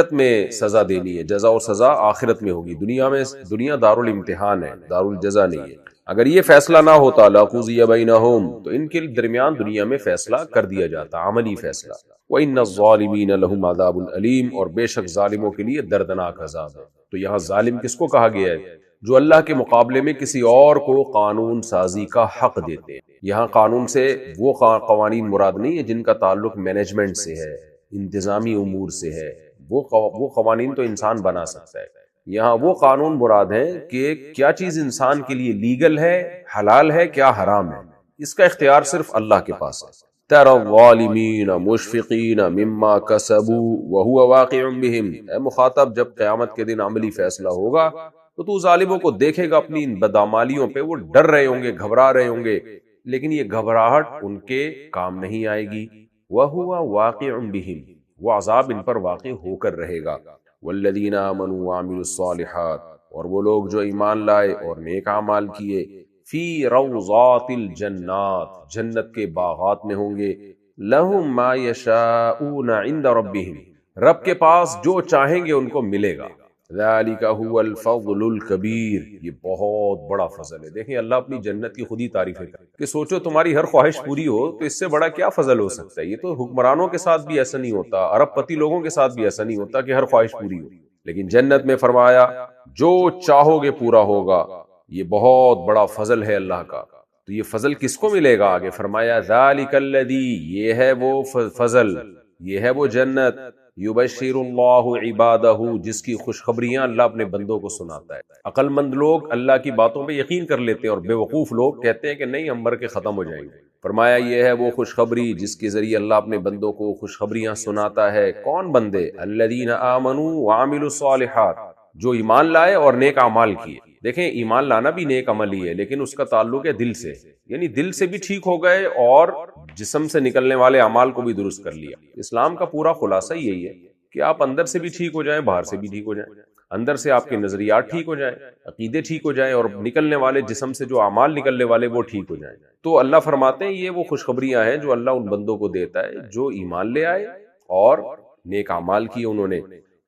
آخرت میں سزا دینی ہے، جزا اور سزا آخرت میں ہوگی، دنیا دارالامتحان ہے، دارالجزا نہیں ہے۔ اگر یہ فیصلہ نہ ہوتا لَقُضِیَ بَیْنَہُم، تو ان کے درمیان دنیا میں فیصلہ کر دیا جاتا، عملی فیصلہ۔ وَإِنَّ الظَّالِمِينَ لَهُمْ عَذَابٌ أَلِيمٌ، اور بے شک ظالموں کے لیے دردناک عذاب ہے۔ تو یہاں ظالم کس کو کہا گیا ہے؟ جو اللہ کے مقابلے میں کسی اور کو قانون سازی کا حق دیتے ہیں۔ یہاں قانون سے وہ قوانین مراد نہیں ہے جن کا تعلق مینجمنٹ سے ہے، انتظامی امور سے ہے، وہ قوانین تو انسان بنا سکتا ہے۔ یہاں وہ قانون مراد ہیں کہ کیا چیز انسان کے لیے لیگل ہے، حلال ہے، کیا حرام ہے، اس کا اختیار صرف اللہ کے پاس ہے۔ تَرَى الظَّالِمِينَ مُشْفِقِينَ مِمَّا كَسَبُوا وَهُوَ واقع بِهِمْ، اے مخاطب جب قیامت کے دن عملی فیصلہ ہوگا تو ظالموں کو دیکھے گا اپنی ان بدعمالیوں پہ، وہ ڈر رہے ہوں گے، گھبرا رہے ہوں گے، لیکن یہ گھبراہٹ ان کے کام نہیں آئے گی۔ وَهُوَ واقع بِهِمْ، وہ عذاب ان پر واقع ہو کر رہے گا۔ والذین آمنوا وعملوا الصالحات، اور وہ لوگ جو ایمان لائے اور نیک اعمال کیے، فی روضات الجنات، جنت کے باغات میں ہوں گے، لہم ما یشاؤون عند ربہم، رب کے پاس جو چاہیں گے ان کو ملے گا۔ ذالک هو الفضل الکبیر، یہ بہت بڑا فضل ہے۔ دیکھیں اللہ اپنی جنت کی خود ہی تعریفیں کرتے کہ سوچو تمہاری ہر خواہش پوری ہو تو اس سے بڑا کیا فضل ہو سکتا ہے۔ یہ تو حکمرانوں کے ساتھ بھی ایسا نہیں ہوتا، ارب پتی لوگوں کے ساتھ بھی ایسا نہیں ہوتا کہ ہر خواہش پوری ہو، لیکن جنت میں فرمایا جو چاہو گے پورا ہوگا۔ یہ بہت بڑا فضل ہے اللہ کا۔ تو یہ فضل کس کو ملے گا؟ آگے فرمایا ذالک الذی، یہ ہے وہ فضل، یہ ہے وہ جنت، یبشر اللہ عبادہ، جس کی خوشخبریاں اللہ اپنے بندوں کو سناتا ہے۔ عقل مند لوگ اللہ کی باتوں پہ یقین کر لیتے ہیں اور بے وقوف لوگ کہتے ہیں کہ نہیں ہم مر کے ختم ہو جائیں گے۔ فرمایا یہ ہے وہ خوشخبری جس کے ذریعے اللہ اپنے بندوں کو خوشخبریاں سناتا ہے۔ کون بندے؟ الذین آمنوا وعملوا الصالحات، جو ایمان لائے اور نیک اعمال کیے۔ دیکھیں ایمان لانا بھی نیک عمل ہی ہے، لیکن اس کا تعلق ہے دل سے، یعنی دل سے بھی ٹھیک ہو گئے اور جسم سے نکلنے والے اعمال کو بھی درست کر لیا۔ اسلام کا پورا خلاصہ یہی ہے کہ آپ اندر سے بھی ٹھیک ہو جائیں، باہر سے بھی ٹھیک ہو جائیں، اندر سے آپ کے نظریات ٹھیک ہو جائیں، عقیدے ٹھیک ہو جائیں، اور نکلنے والے جسم سے جو اعمال نکلنے والے وہ ٹھیک ہو جائیں۔ تو اللہ فرماتے ہیں یہ وہ خوشخبریاں ہیں جو اللہ ان بندوں کو دیتا ہے جو ایمان لے آئے اور نیک اعمال کیے انہوں نے۔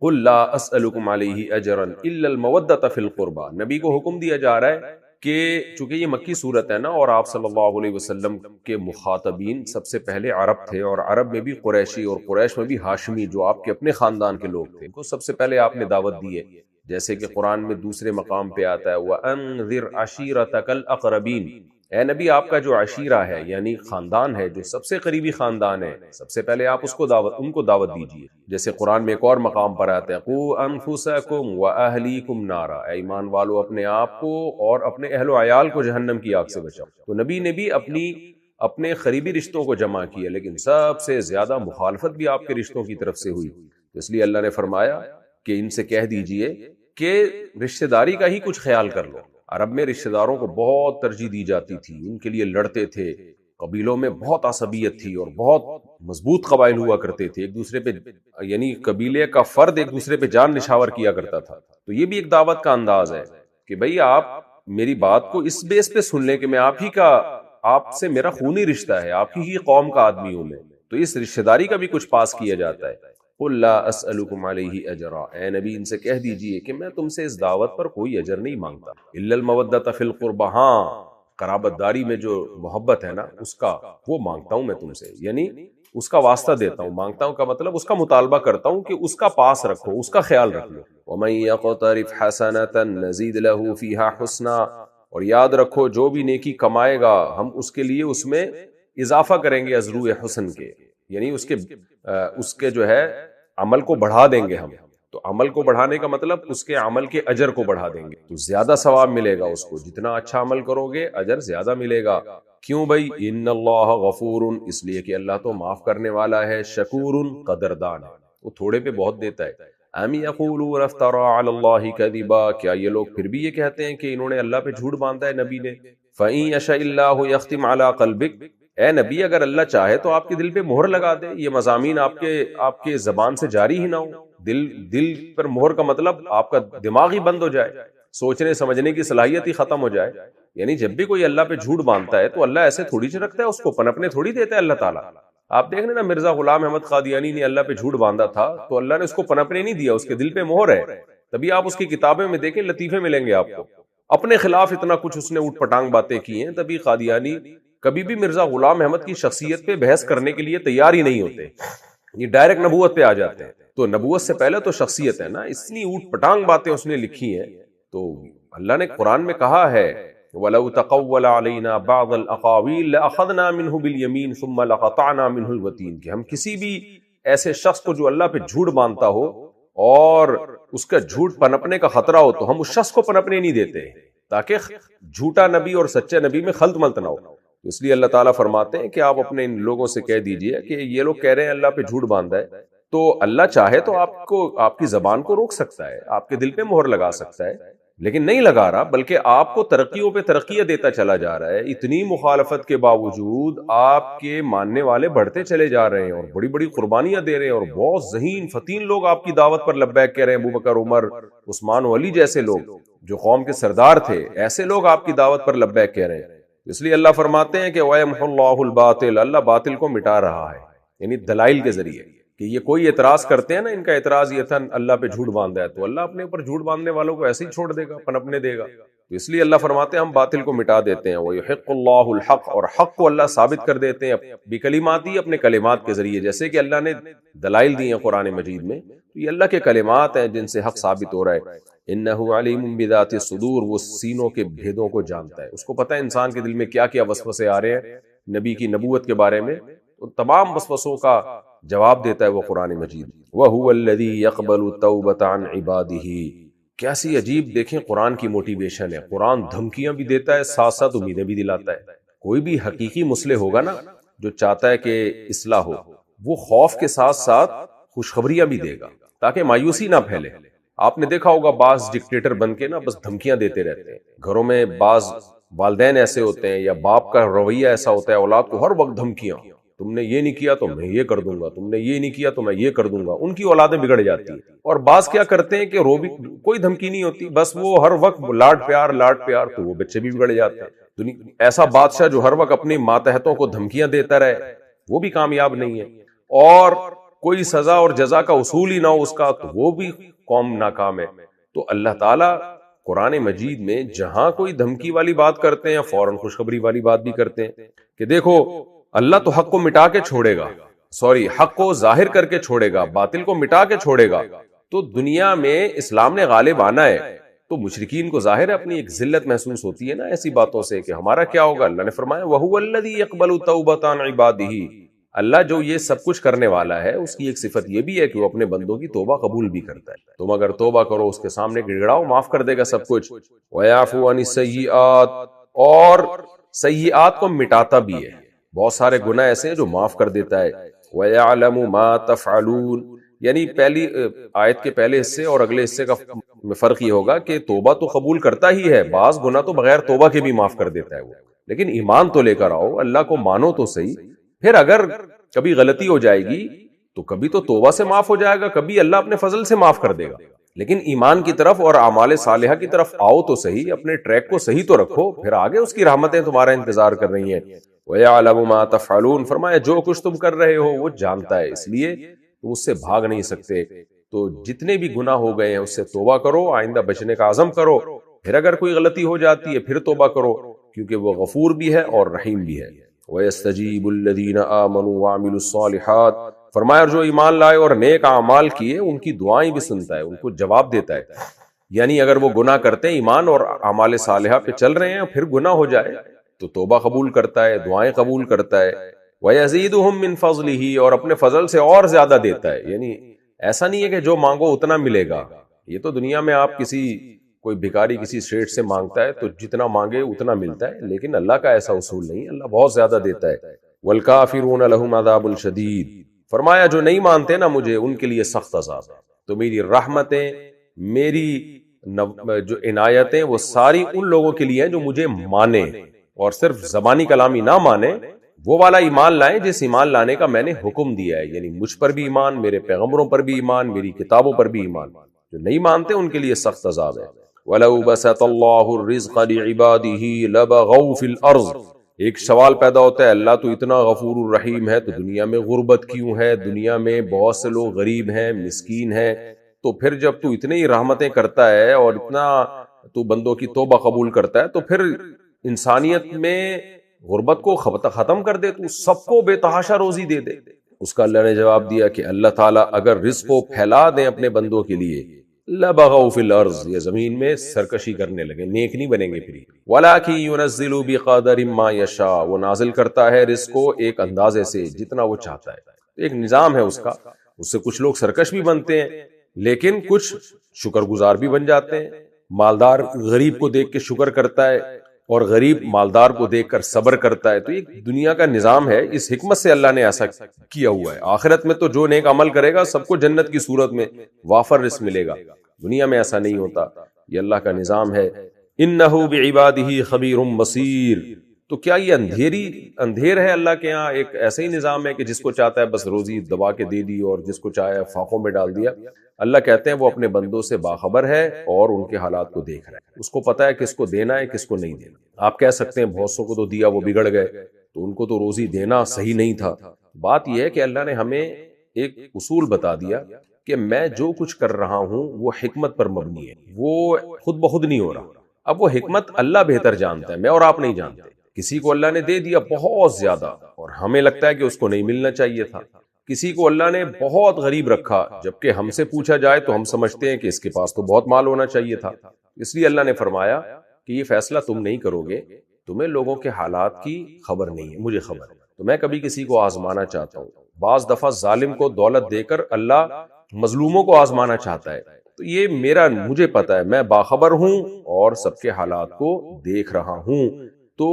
قل لا اسألکم علیہ اجرا الا المودۃ فی القربى، نبی کو حکم دیا جا رہا ہے کہ چونکہ یہ مکی صورت ہے نا، اور آپ صلی اللہ علیہ وسلم کے مخاطبین سب سے پہلے عرب تھے، اور عرب میں بھی قریشی اور قریش میں بھی ہاشمی جو آپ کے اپنے خاندان کے لوگ تھے، کو سب سے پہلے آپ نے دعوت دی ہے، جیسے کہ قرآن میں دوسرے مقام پہ آتا ہے وَأَنذِرْ عَشِيرَتَكَ الْأَقْرَبِينَ، اے نبی آپ کا جو عشیرہ ہے یعنی خاندان ہے، جو سب سے قریبی خاندان ہے، سب سے پہلے آپ ان کو دعوت دیجیے۔ جیسے قرآن میں ایک اور مقام پر آتا ہے قُوا أَنفُسَكُمْ وَأَهْلِيكُمْ نَارًا، اے ایمان والو اپنے آپ کو اور اپنے اہل و عیال کو جہنم کی آگ سے بچاؤ۔ تو نبی نے بھی اپنے قریبی رشتوں کو جمع کیا، لیکن سب سے زیادہ مخالفت بھی آپ کے رشتوں کی طرف سے ہوئی، تو اس لیے اللہ نے فرمایا کہ ان سے کہہ دیجئے کہ رشتہ داری کا ہی کچھ خیال کر لو۔ عرب میں رشتہ داروں کو بہت ترجیح دی جاتی تھی، ان کے لیے لڑتے تھے، قبیلوں میں بہت عصبیت تھی اور بہت مضبوط قبائل ہوا کرتے تھے، ایک دوسرے پہ یعنی قبیلے کا فرد ایک دوسرے پہ جان نشاور کیا کرتا تھا۔ تو یہ بھی ایک دعوت کا انداز ہے کہ بھئی آپ میری بات کو اس بیس پہ سن لیں کہ میں آپ سے میرا خونی رشتہ ہے، آپ ہی قوم کا آدمی ہوں میں، تو اس رشتہ داری کا بھی کچھ پاس کیا جاتا ہے۔ قُل لَا أَسْأَلُكُمْ عَلَيْهِ أَجْرًا، اے نبی ان سے کہہ دیجئے کہ میں تم سے اس دعوت پر کوئی اجر نہیں مانگتا، إِلَّا الْمَوَدَّةَ فِي الْقُرْبَى، ہاں قرابت داری میں جو محبت ہے نا اس کا وہ مانگتا ہوں میں تم سے، یعنی اس کا واسطہ دیتا ہوں، مانگتا ہوں کا مطلب اس کا مطالبہ کرتا ہوں کہ اس کا پاس رکھو، اس کا خیال رکھ لو۔ وَمَن يَقْتَرِفْ حَسَنَةً نَزِيدْ لَهُ فِيهَا حُسْنًا، اور یاد رکھو جو بھی نیکی کمائے گا ہم اس کے لیے اس میں اضافہ کریں گے ازرو حسن کے، یعنی اس کے جو ہے عمل کو بڑھا دیں گے ہم۔ تو عمل کو بڑھانے کا مطلب اس کے عمل کے اجر کو بڑھا دیں گے، تو زیادہ ثواب ملے گا اس کو، جتنا اچھا عمل کرو گے اجر زیادہ ملے گا۔ کیوں بھائی؟ ان اللہ غفور، اس لیے کہ اللہ تو معاف کرنے والا ہے، شکور قدردان ہے، وہ تھوڑے پہ بہت دیتا ہے۔ ام یقولون افترى علی اللہ کذبا، کیا یہ لوگ پھر بھی یہ کہتے ہیں کہ انہوں نے اللہ پہ جھوٹ باندھا ہے نبی نے؟ فإن یشاء اللہ یختم علی قلبک، اے نبی اگر اللہ چاہے تو آپ کے دل پہ مہر لگا دے، یہ مضامین آپ کے زبان سے جاری ہی نہ ہو، دل پر مہر کا مطلب آپ کا دماغ ہی بند ہو جائے، سوچنے سمجھنے کی صلاحیت ہی ختم ہو جائے۔ یعنی جب بھی کوئی اللہ پہ جھوٹ باندھتا ہے تو اللہ ایسے تھوڑی سے رکھتا ہے اس کو، پنپنے تھوڑی دیتا ہے اللہ تعالیٰ۔ آپ دیکھ رہے نا مرزا غلام احمد قادیانی نے اللہ پہ جھوٹ باندھا تھا تو اللہ نے اس کو پنپنے نہیں دیا، اس کے دل پہ مہر ہے. تبھی آپ اس کی کتابیں میں دیکھیں لطیفے ملیں گے آپ کو. اپنے خلاف اتنا کچھ اس نے اوٹ پٹانگ باتیں کی ہیں، تبھی قادیانی کبھی بھی مرزا غلام احمد کی شخصیت پہ بحث کرنے کے لیے تیار ہی نہیں ہوتے، یہ ڈائریکٹ نبوت پہ آ جاتے ہیں. تو نبوت سے پہلے تو شخصیت ہے نا، اتنی اوٹ پٹانگ باتیں اس نے لکھی ہیں. تو اللہ نے قرآن میں کہا ہے وَلَوْ تَقَوَّلَ عَلَيْنَا بَعْضَ الْأَقَاوِيلِ لَأَخَذْنَا مِنْهُ بِالْيَمِينِ ثُمَّ لَقَطَعْنَا مِنْهُ الْوَتِينَ، کہ ہم کسی بھی ایسے شخص کو جو اللہ پہ جھوٹ باندھتا ہو اور اس کا جھوٹ پنپنے کا خطرہ ہو تو ہم اس شخص کو پنپنے نہیں دیتے تاکہ جھوٹا نبی اور سچے نبی میں خلط ملط نہ ہو. اس لیے اللہ تعالیٰ فرماتے ہیں کہ آپ اپنے ان لوگوں سے کہہ دیجئے کہ یہ لوگ کہہ رہے ہیں اللہ پہ جھوٹ باندھا ہے، تو اللہ چاہے تو آپ کی زبان کو روک سکتا ہے، آپ کے دل پہ مہر لگا سکتا ہے، لیکن نہیں لگا رہا، بلکہ آپ کو ترقیوں پہ ترقیاں دیتا چلا جا رہا ہے. اتنی مخالفت کے باوجود آپ کے ماننے والے بڑھتے چلے جا رہے ہیں اور بڑی بڑی قربانیاں دے رہے ہیں، اور بہت ذہین فتین لوگ آپ کی دعوت پر لبیک کہہ رہے ہیں. ابوبکر، عمر، عثمان و علی جیسے لوگ جو قوم کے سردار تھے، ایسے لوگ آپ کی دعوت پر لبیک کہہ رہے ہیں. اس لیے اللہ فرماتے ہیں کہ وَيَمْحُ اللَّهُ الْبَاطِلَ، اللہ باطل کو مٹا رہا ہے، یعنی دلائل کے ذریعے. کہ یہ کوئی اعتراض کرتے ہیں نا، ان کا اعتراض یہ تھا اللہ پہ جھوٹ باندھا ہے، تو اللہ اپنے اوپر جھوٹ باندھنے والوں کو ایسے ہی چھوڑ دے گا، پنپنے دے گا. تو اس لیے اللہ فرماتے ہیں ہم باطل کو مٹا دیتے ہیں. وَيُحِقُّ اللَّهُ الْحَقَّ، اور حق کو اللہ ثابت کر دیتے ہیں بِكَلِمَاتِهِ، اپنے کلمات کے ذریعے. جیسے کہ اللہ نے دلائل دی ہیں قرآن مجید میں، تو یہ اللہ کے کلمات ہیں جن سے حق ثابت ہو رہا ہے. إِنَّهُ عَلِيمٌ بِذَاتِ الصُّدُورِ، وہ سینوں کے بھیدوں کو جانتا ہے، اس کو پتہ ہے انسان کے دل میں کیا کیا وسوسے آ رہے ہیں نبی کی نبوت کے بارے میں. تو تمام وسوسوں کا جواب دیتا ہے وہ قرآن مجید. وَهُوَ الَّذِي يَقْبَلُ التَّوْبَةَ عَنْ عِبَادِهِ. کیسی عجیب دیکھیں قرآن کی موٹیویشن ہے. قرآن دھمکیاں بھی دیتا ہے، ساتھ ساتھ امیدیں بھی دلاتا ہے. کوئی بھی حقیقی مصلح ہوگا نا، جو چاہتا ہے کہ اصلاح ہو، وہ خوف کے ساتھ ساتھ خوشخبریاں بھی دے گا تاکہ مایوسی نہ پھیلے. آپ نے دیکھا ہوگا بعض ڈکٹیٹر بن کے نا بس دھمکیاں دیتے رہتے ہیں. گھروں میں بعض والدین ایسے ہوتے ہیں یا باپ کا رویہ ایسا ہوتا ہے، اولاد کو ہر وقت دھمکیاں، تم نے یہ نہیں کیا تو میں یہ کر دوں گا، تم نے یہ نہیں کیا تو میں یہ کر دوں گا. ان کی اولادیں بگڑ جاتی ہیں. اور بعض کیا کرتے ہیں کہ کوئی دھمکی نہیں ہوتی، بس وہ ہر وقت لاڈ پیار، تو وہ بچے بھی بگڑ جاتے ہیں. ایسا بادشاہ جو ہر وقت اپنے ماتحتوں کو دھمکیاں دیتا رہے، وہ بھی کامیاب نہیں ہے. اور کوئی سزا اور جزا کا اصول ہی نہ ہو اس کا، تو وہ بھی قوم ناکام ہے. تو اللہ تعالیٰ قرآن مجید میں جہاں کوئی دھمکی والی بات کرتے ہیں، فوراً خوشخبری والی بات بھی کرتے ہیں کہ دیکھو اللہ تو حق کو مٹا کے چھوڑے گا، حق کو ظاہر کر کے چھوڑے گا، باطل کو مٹا کے چھوڑے گا. تو دنیا میں اسلام نے غالب آنا ہے، تو مشرکین کو ظاہر ہے اپنی ایک ذلت محسوس ہوتی ہے نا ایسی باتوں سے کہ ہمارا کیا ہوگا. اللہ نے فرمایا وَهُوَ الَّذِي يَقْبَلُ التَّوْبَةَ عَنْ عِبَادِهِ، اللہ جو یہ سب کچھ کرنے والا ہے اس کی ایک صفت یہ بھی ہے کہ وہ اپنے بندوں کی توبہ قبول بھی کرتا ہے. تم اگر توبہ کرو، اس کے سامنے گڑگڑاؤ، معاف کر دے گا سب کچھ. وَيَعْفُو عَنِ السَّيِّئَاتِ، اور سیئات کو مٹاتا بھی ہے. بہت سارے گناہ ایسے ہیں جو معاف کر دیتا ہے. وَيَعْلَمُ مَا تَفْعَلُونَ، یعنی پہلی آیت کے پہلے حصے اور اگلے حصے کا فرق یہ ہوگا کہ توبہ تو قبول کرتا ہی ہے، بعض گناہ تو بغیر توبہ کے بھی معاف کر دیتا ہے وہ، لیکن ایمان تو لے کر آؤ، اللہ کو مانو تو صحیح. پھر اگر کبھی غلطی ہو جائے گی تو کبھی تو توبہ سے معاف ہو جائے گا، کبھی اللہ اپنے فضل سے معاف کر دے گا. لیکن ایمان کی طرف اور اعمال صالحہ کی طرف آؤ تو صحیح، اپنے ٹریک کو صحیح تو رکھو، پھر آگے اس کی رحمتیں تمہارا انتظار کر رہی ہیں. وَيَعْلَمُ مَا تَفْعَلُونَ، فرمایا جو کچھ تم کر رہے ہو وہ جانتا ہے، اس لیے تم اس سے بھاگ نہیں سکتے. تو جتنے بھی گناہ ہو گئے ہیں اس سے توبہ کرو، آئندہ بچنے کا عزم کرو. پھر اگر کوئی غلطی ہو جاتی ہے پھر توبہ کرو، کیونکہ وہ غفور بھی ہے اور رحیم بھی ہے. وَيَسْتَجِيبُ الَّذِينَ آمَنُوا وَعَمِلُوا الصَّالِحَاتِ، فرمایا جو ایمان لائے اور نیک اعمال کیے ان کی دعائیں بھی سنتا ہے، ان کو جواب دیتا ہے. یعنی اگر وہ گناہ کرتے ہیں، ایمان اور اعمال صالحہ پہ چل رہے ہیں، پھر گناہ ہو جائے تو توبہ قبول کرتا ہے، دعائیں قبول کرتا ہے. وَيَزِيدُهُم مِّن فَضْلِهِ، اور اپنے فضل سے اور زیادہ دیتا ہے. یعنی ایسا نہیں ہے کہ جو مانگو اتنا ملے گا. یہ تو دنیا میں آپ کوئی بھکاری کسی اسٹیٹ سے مانگتا ہے تو جتنا مانگے اتنا ملتا ہے، لیکن اللہ کا ایسا اصول نہیں، اللہ بہت زیادہ دیتا ہے. وَالْكَافِرُونَ لَهُمْ عَذَابٌ شَدِيدٌ، فرمایا جو نہیں مانتے نا مجھے ان کے لیے سخت عذاب ہے. تو میری رحمتیں، میری جو عنایتیں وہ ساری ان لوگوں کے لیے ہیں جو مجھے مانے اور صرف زبانی کلامی نہ مانے، وہ والا ایمان لائیں جس ایمان لانے کا میں نے حکم دیا ہے. یعنی مجھ پر بھی ایمان، میرے پیغمبروں پر بھی ایمان، میری کتابوں پر بھی ایمان. جو نہیں مانتے ان کے لیے سخت عذاب ہے. وَلَوْ بَسَطَ اللَّهُ الرِّزْقَ لِعِبَادِهِ لَبَغَوْا فِي الْأَرْضِ، ایک سوال پیدا ہوتا ہے اللہ تو اتنا غفور الرحیم ہے تو دنیا میں غربت کیوں ہے، دنیا میں بہت سے لوگ غریب ہیں، مسکین ہیں، تو پھر جب تو اتنی ہی رحمتیں کرتا ہے اور اتنا تو بندوں کی توبہ قبول کرتا ہے تو پھر انسانیت میں غربت کو ختم کر دے، تو سب کو بے تحاشا روزی دے دے۔ اس کا اللہ نے جواب دیا کہ اللہ تعالیٰ اگر رزق کو پھیلا دیں اپنے بندوں کے لیے لبغوا فی الارض، یہ زمین میں سرکشی کرنے لگے، نیک نہیں بنیں گے پھر۔ ولکن ينزل بقدر ما یشاء، وہ نازل کرتا ہے رزق کو ایک اندازے سے جتنا وہ چاہتا ہے، ایک نظام ہے اس کا، اس سے کچھ لوگ سرکش بھی بنتے ہیں لیکن کچھ شکر گزار بھی بن جاتے ہیں۔ مالدار غریب کو دیکھ کے شکر کرتا ہے اور غریب مالدار کو دیکھ کر صبر کرتا ہے، تو یہ دنیا کا نظام ہے، اس حکمت سے اللہ نے ایسا کیا ہوا ہے۔ آخرت میں تو جو نیک عمل کرے گا سب کو جنت کی صورت میں وافر رزق ملے گا، دنیا میں ایسا نہیں ہوتا، یہ اللہ کا نظام ہے۔ انہ بعبادہ خبیر بصیر، تو کیا یہ اندھیر ہے اللہ کے ہاں؟ ایک ایسا ہی نظام ہے کہ جس کو چاہتا ہے بس روزی دبا کے دے دی اور جس کو چاہے فاقوں میں ڈال دیا؟ اللہ کہتے ہیں وہ اپنے بندوں سے باخبر ہے اور ان کے حالات کو دیکھ رہا ہے، اس کو پتا ہے کس کو دینا ہے کس کو نہیں دینا۔ آپ کہہ سکتے ہیں بہت سو کو تو دیا وہ بگڑ گئے، تو ان کو تو روزی دینا صحیح نہیں تھا۔ بات یہ ہے کہ اللہ نے ہمیں ایک اصول بتا دیا کہ میں جو کچھ کر رہا ہوں وہ حکمت پر مبنی ہے، وہ خود بخود نہیں ہو رہا۔ اب وہ حکمت اللہ بہتر جانتا ہے، میں اور آپ نہیں جانتے۔ کسی کو اللہ نے دے دیا بہت زیادہ اور ہمیں لگتا ہے کہ اس کو نہیں ملنا چاہیے تھا، کسی کو اللہ نے بہت غریب رکھا جبکہ ہم سے پوچھا جائے تو ہم سمجھتے ہیں کہ اس کے پاس تو بہت مال ہونا چاہیے تھا۔ اس لیے اللہ نے فرمایا کہ یہ فیصلہ تم نہیں کرو گے، تمہیں لوگوں کے حالات کی خبر نہیں ہے، مجھے خبر ہے، تو میں کبھی کسی کو آزمانا چاہتا ہوں۔ بعض دفعہ ظالم کو دولت دے کر اللہ مظلوموں کو آزمانا چاہتا ہے، تو یہ مجھے پتا ہے، میں باخبر ہوں اور سب کے حالات کو دیکھ رہا ہوں، تو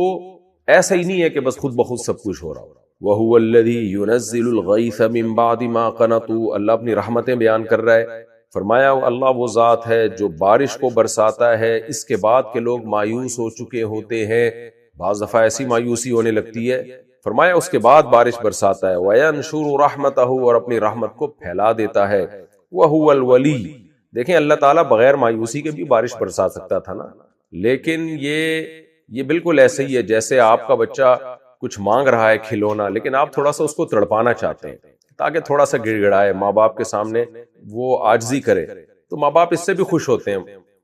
ایسا ہی نہیں ہے کہ بس خود بخود سب کچھ ہو رہا ہو۔ وَهُوَ الَّذِي يُنَزِّلُ الْغَيْثَ مِن بَعْدِ مَا قَنَطُوا، اللہ اپنی رحمتیں بیان کر رہا ہے، فرمایا اللہ وہ ذات ہے جو بارش کو برساتا ہے اس کے بعد کے لوگ مایوس ہو چکے ہوتے ہیں۔ بعض دفعہ ایسی مایوسی ہونے لگتی ہے، فرمایا اس کے بعد بارش برساتا ہے۔ وَيَنْشُرُ رَحْمَتَهُ، اور اپنی رحمت کو پھیلا دیتا ہے۔ وَهُوَ الْوَلِيُّ، دیکھیں اللہ تعالیٰ بغیر مایوسی کے بھی بارش برسا سکتا تھا نا، لیکن یہ بالکل ایسے ہی ہے جیسے آپ کا بچہ کچھ مانگ رہا ہے کھلونا، لیکن آپ تھوڑا سا اس کو تڑپانا چاہتے ہیں تاکہ تھوڑا سا گڑ گڑائے، ماں باپ کے سامنے وہ عاجزی کرے، تو ماں باپ اس سے بھی خوش ہوتے ہیں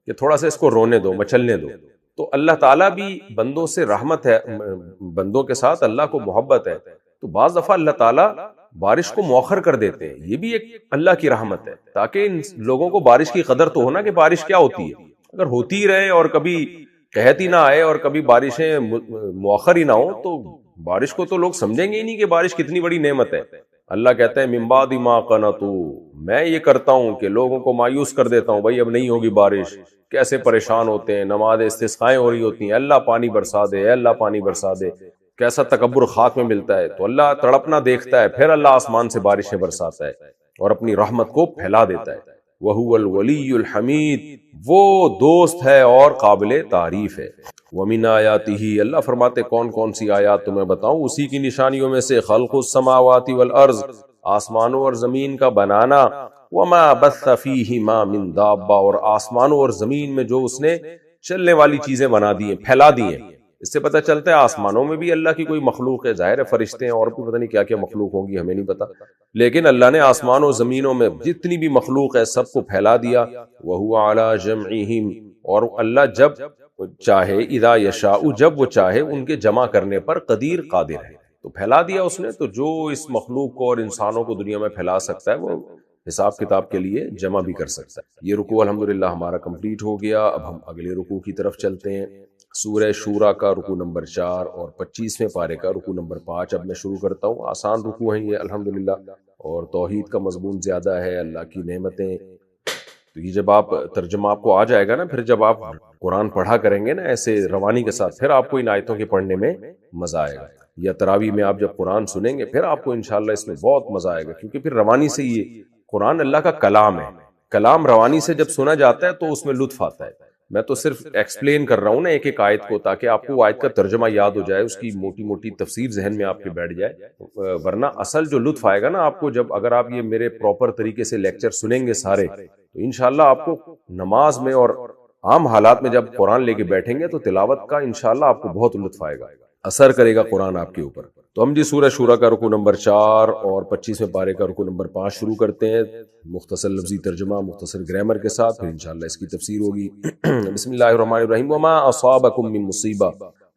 کہ تھوڑا سا اس کو رونے دو، مچلنے دو۔ تو اللہ تعالیٰ بھی بندوں سے رحمت ہے، بندوں کے ساتھ اللہ کو محبت ہے، تو بعض دفعہ اللہ تعالیٰ بارش کو مؤخر کر دیتے ہیں، یہ بھی ایک اللہ کی رحمت ہے تاکہ ان لوگوں کو بارش کی قدر تو ہونا کہ بارش کیا ہوتی ہے۔ اگر ہوتی ہی رہے اور کبھی قحط ہی نہ آئے اور کبھی بارشیں مؤخر ہی نہ ہو تو بارش کو تو لوگ سمجھیں گے ہی نہیں کہ بارش کتنی بڑی نعمت ہے۔ اللہ کہتے ہیں من بعد ما قنطوا، میں یہ کرتا ہوں کہ لوگوں کو مایوس کر دیتا ہوں، بھائی اب نہیں ہوگی بارش، کیسے پریشان ہوتے ہیں، نماز استسقائیں ہو رہی ہوتی ہیں، اللہ پانی برسا دے، اے اللہ پانی برسا دے، کیسا تکبر خاک میں ملتا ہے، تو اللہ تڑپنا دیکھتا ہے، پھر اللہ آسمان سے بارشیں برساتا ہے اور اپنی رحمت کو پھیلا دیتا ہے۔ وَهُوَ الْوَلِيُّ الْحَمِيدُ، وہ دوست ہے اور قابل تعریف ہے۔ وَمِنْ آیَاتِهِ، اللہ فرماتے کون کون سی آیات تمہیں بتاؤں، اسی کی نشانیوں میں سے خلق السماوات والارض، آسمانوں اور زمین کا بنانا، وَمَا بَثَّ فِيهِمَا مِن دَابَّةٍ، اور آسمانوں اور زمین میں جو اس نے چلنے والی چیزیں بنا دی ہیں، پھیلا دی ہیں۔ اس سے پتہ چلتا ہے آسمانوں میں بھی اللہ کی کوئی مخلوق ہے، ظاہر ہے فرشتے ہیں اور بھی پتہ نہیں کیا کیا مخلوق ہوں گی، ہمیں نہیں پتا، لیکن اللہ نے آسمانوں زمینوں میں جتنی بھی مخلوق ہے سب کو پھیلا دیا۔ وَهُوَ عَلَى جَمْعِهِمْ، اور اللہ جب چاہے، اذا یشاء، جب وہ چاہے ان کے جمع کرنے پر قدیر قادر ہے، تو پھیلا دیا اس نے، تو جو اس مخلوق کو اور انسانوں کو دنیا میں پھیلا سکتا ہے وہ حساب کتاب کے لیے جمع بھی کر سکتا ہے۔ یہ رکوع الحمدللہ ہمارا کمپلیٹ ہو گیا، اب ہم اگلے رکوع کی طرف چلتے ہیں۔ سورہ شورا کا رکوع نمبر 4 اور 25ویں پارے کا رکوع نمبر 5 اب میں شروع کرتا ہوں۔ آسان رکوع ہیں یہ الحمدللہ، اور توحید کا مضمون زیادہ ہے، اللہ کی نعمتیں، تو یہ جب آپ ترجمہ آپ کو آ جائے گا نا، پھر جب آپ قرآن پڑھا کریں گے نا ایسے روانی کے ساتھ، پھر آپ کو ان آیتوں کے پڑھنے میں مزہ آئے گا، یا تراویح میں آپ جب قرآن سنیں گے پھر آپ کو انشاءاللہ اس میں بہت مزہ آئے گا، کیونکہ پھر روانی سے یہ قرآن اللہ کا کلام ہے، کلام روانی سے جب سنا جاتا ہے تو اس میں لطف آتا ہے۔ میں تو صرف ایکسپلین کر رہا ہوں نا ایک ایک آیت کو، تاکہ آپ کو آیت کا ترجمہ یاد ہو جائے، اس کی موٹی موٹی تفسیر ذہن میں آپ کے بیٹھ جائے، ورنہ اصل جو لطف آئے گا نا آپ کو جب اگر آپ یہ میرے پراپر طریقے سے لیکچر سنیں گے سارے، تو انشاءاللہ آپ کو نماز میں اور عام حالات میں جب قرآن لے کے بیٹھیں گے تو تلاوت کا انشاءاللہ آپ کو بہت لطف آئے گا۔ اثر کرے گا قرآن آپ کے اوپر۔ تو ہم جی سورہ شورى کا رکوع نمبر 4 اور 25ویں پارے کا رکوع نمبر 5 شروع کرتے ہیں، مختصر لفظی ترجمہ، مختصر گرامر کے ساتھ، پھر انشاءاللہ اس کی تفسیر ہوگی۔ بسم اللہ الرحمن الرحیم۔ وما اصابکم من مصیبہ،